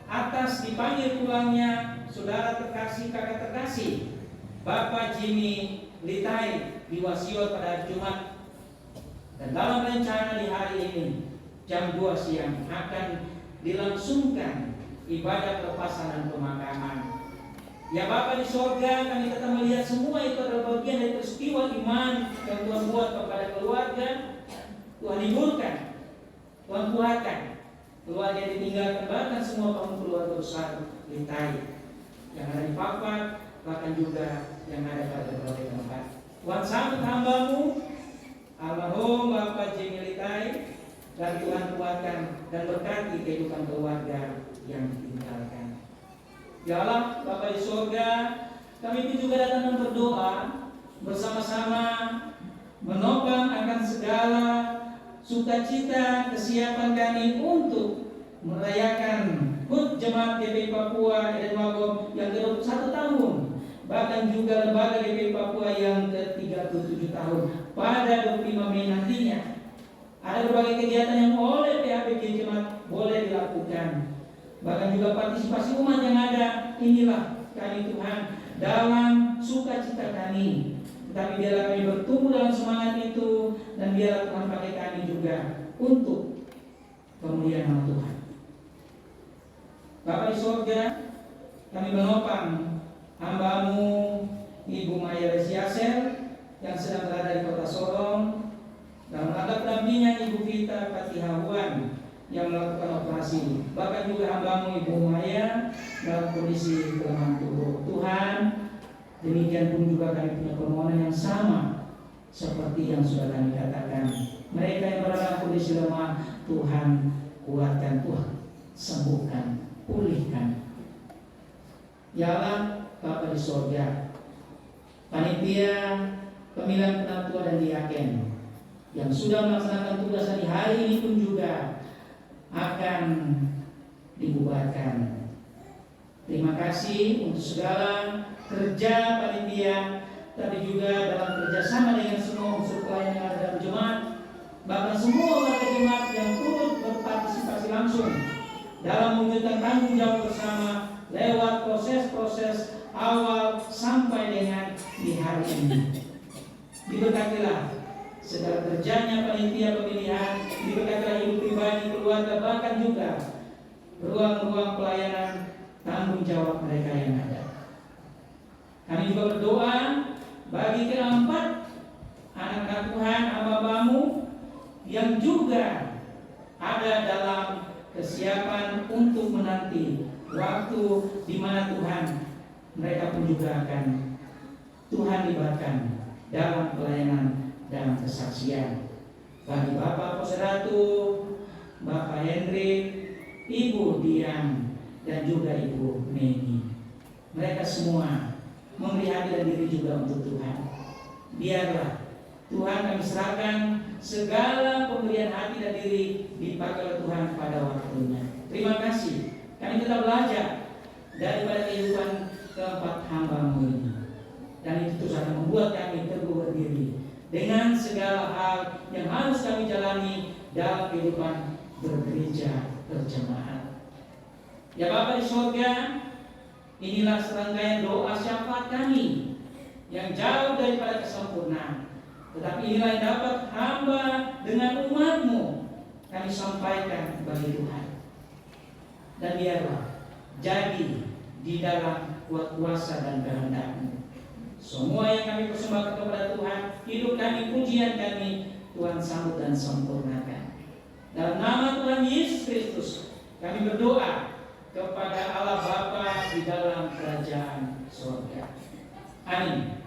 atas dipanggil pulangnya saudara terkasih, kakak terkasih Bapak Jimmy Litai di Wasior pada hari Jumat. Dan dalam rencana di hari ini jam 2 siang akan dilangsungkan ibadah pelepasan dan pemakaman. Ya Bapa di sorga, kami tetap melihat semua itu adalah bagian dari peristiwa iman yang Tuhan buat kepada keluarga. Tuhan liburkan, Tuhan kuatkan keluarga yang ditinggalkan, bahkan semua kaum keluarga besar Litai yang ada di Papak, bahkan juga yang ada pada berbagai tempat. Tuhan sambut hambamu almarhum Bapak Jimmy Litai, dan Tuhan kuatkan dan berkati kehidupan keluarga yang ditinggalkan. Ya Allah, Bapa di surga, kami pun juga datang dan berdoa bersama-sama menopang akan segala sukacita kesiapan kami untuk merayakan HUT Jemaat GPI Papua Eden Wagom yang ke-21 tahun, bahkan juga lembaga GPI Papua yang ke-37 tahun pada 25 Mei nantinya. Ada berbagai kegiatan yang oleh PHBG Jemaat boleh dilakukan, bahkan juga partisipasi umat yang ada. Inilah kami Tuhan dalam sukacita kami, tetapi biarlah kami bertumbuh dalam semangat itu, dan biarlah Tuhan pakai kami juga untuk kemuliaan nama Tuhan. Bapa di surga, kami menopang hambamu Ibu Maya Resiasel yang sedang berada di kota Sorong, dalam rangka pendampingan Ibu Vita Patihawan yang melakukan operasi, bahkan juga hambamu Ibu Maya dalam kondisi kelemahan tubuh. Tuhan, demikian pun juga kami punya permohonan yang sama seperti yang sudah kami katakan. Mereka yang berada dalam kondisi lemah, Tuhan kuatkan, Tuhan sembuhkan, pulihkan. Ya Allah, Bapa di surga, panitia pemilihan penatua dan diaken yang sudah melaksanakan tugas di hari ini pun juga akan dibubarkan. Terima kasih untuk segala kerja panitia, tapi juga dalam kerjasama dengan semua unsur pelayan yang ada dalam jemaat, bahkan semua warga jemaat yang turut berpartisipasi langsung dalam mewujudkan tanggung jawab bersama lewat proses-proses awal sampai dengan di hari ini. Diberkatilah segala kerjanya panitia pemilihan, diberkatilah hidup pribadi, keluarga, bahkan juga ruang-ruang pelayanan tanggung jawab mereka yang ada. Kami juga berdoa bagi keempat anak-anak Tuhan, hamba-hambamu yang juga ada dalam kesiapan untuk menanti waktu di mana Tuhan, mereka pun juga akan Tuhan libatkan dalam pelayanan dan kesaksian. Bagi Bapak Posratu, Bapak Hendrik, Ibu Dian, dan juga Ibu Megi, mereka semua memberi hati dan diri juga untuk Tuhan. Biarlah Tuhan kami serahkan segala pemberian hati dan diri dipakai oleh Tuhan pada waktunya. Terima kasih. Kami tetap belajar daripada kehidupan tempat hamba-Mu ini. Dan itu Tuhan membuat kami teguh berdiri dengan segala hal yang harus kami jalani dalam kehidupan bergereja berjemaat. Ya Bapa di surga, inilah serangkaian doa syafaat kami yang jauh daripada kesempurnaan. Tetapi inilah yang dapat hamba dengan umat-Mu kami sampaikan bagi Tuhan. Dan biarlah jadi di dalam kuasa dan kehendak-Mu. Semua yang kami persembahkan kepada Tuhan, hidup kami, pujian kami, Tuhan sambut dan sempurnakan. Dalam nama Tuhan Yesus Kristus, kami berdoa kepada Allah Bapa di dalam kerajaan surga. Amin.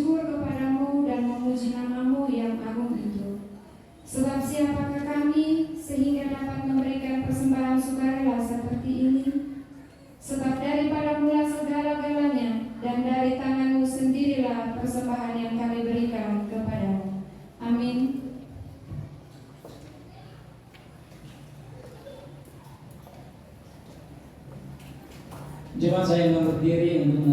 bersyukur kepadamu dan memuji namamu yang agung itu. Sebab siapakah kami sehingga dapat memberikan persembahan sukarela seperti ini? Sebab daripada mula segala-galanya dan dari tanganmu sendirilah persembahan yang kami berikan kepadamu. Amin. Jemaat saya yang berdiri untuk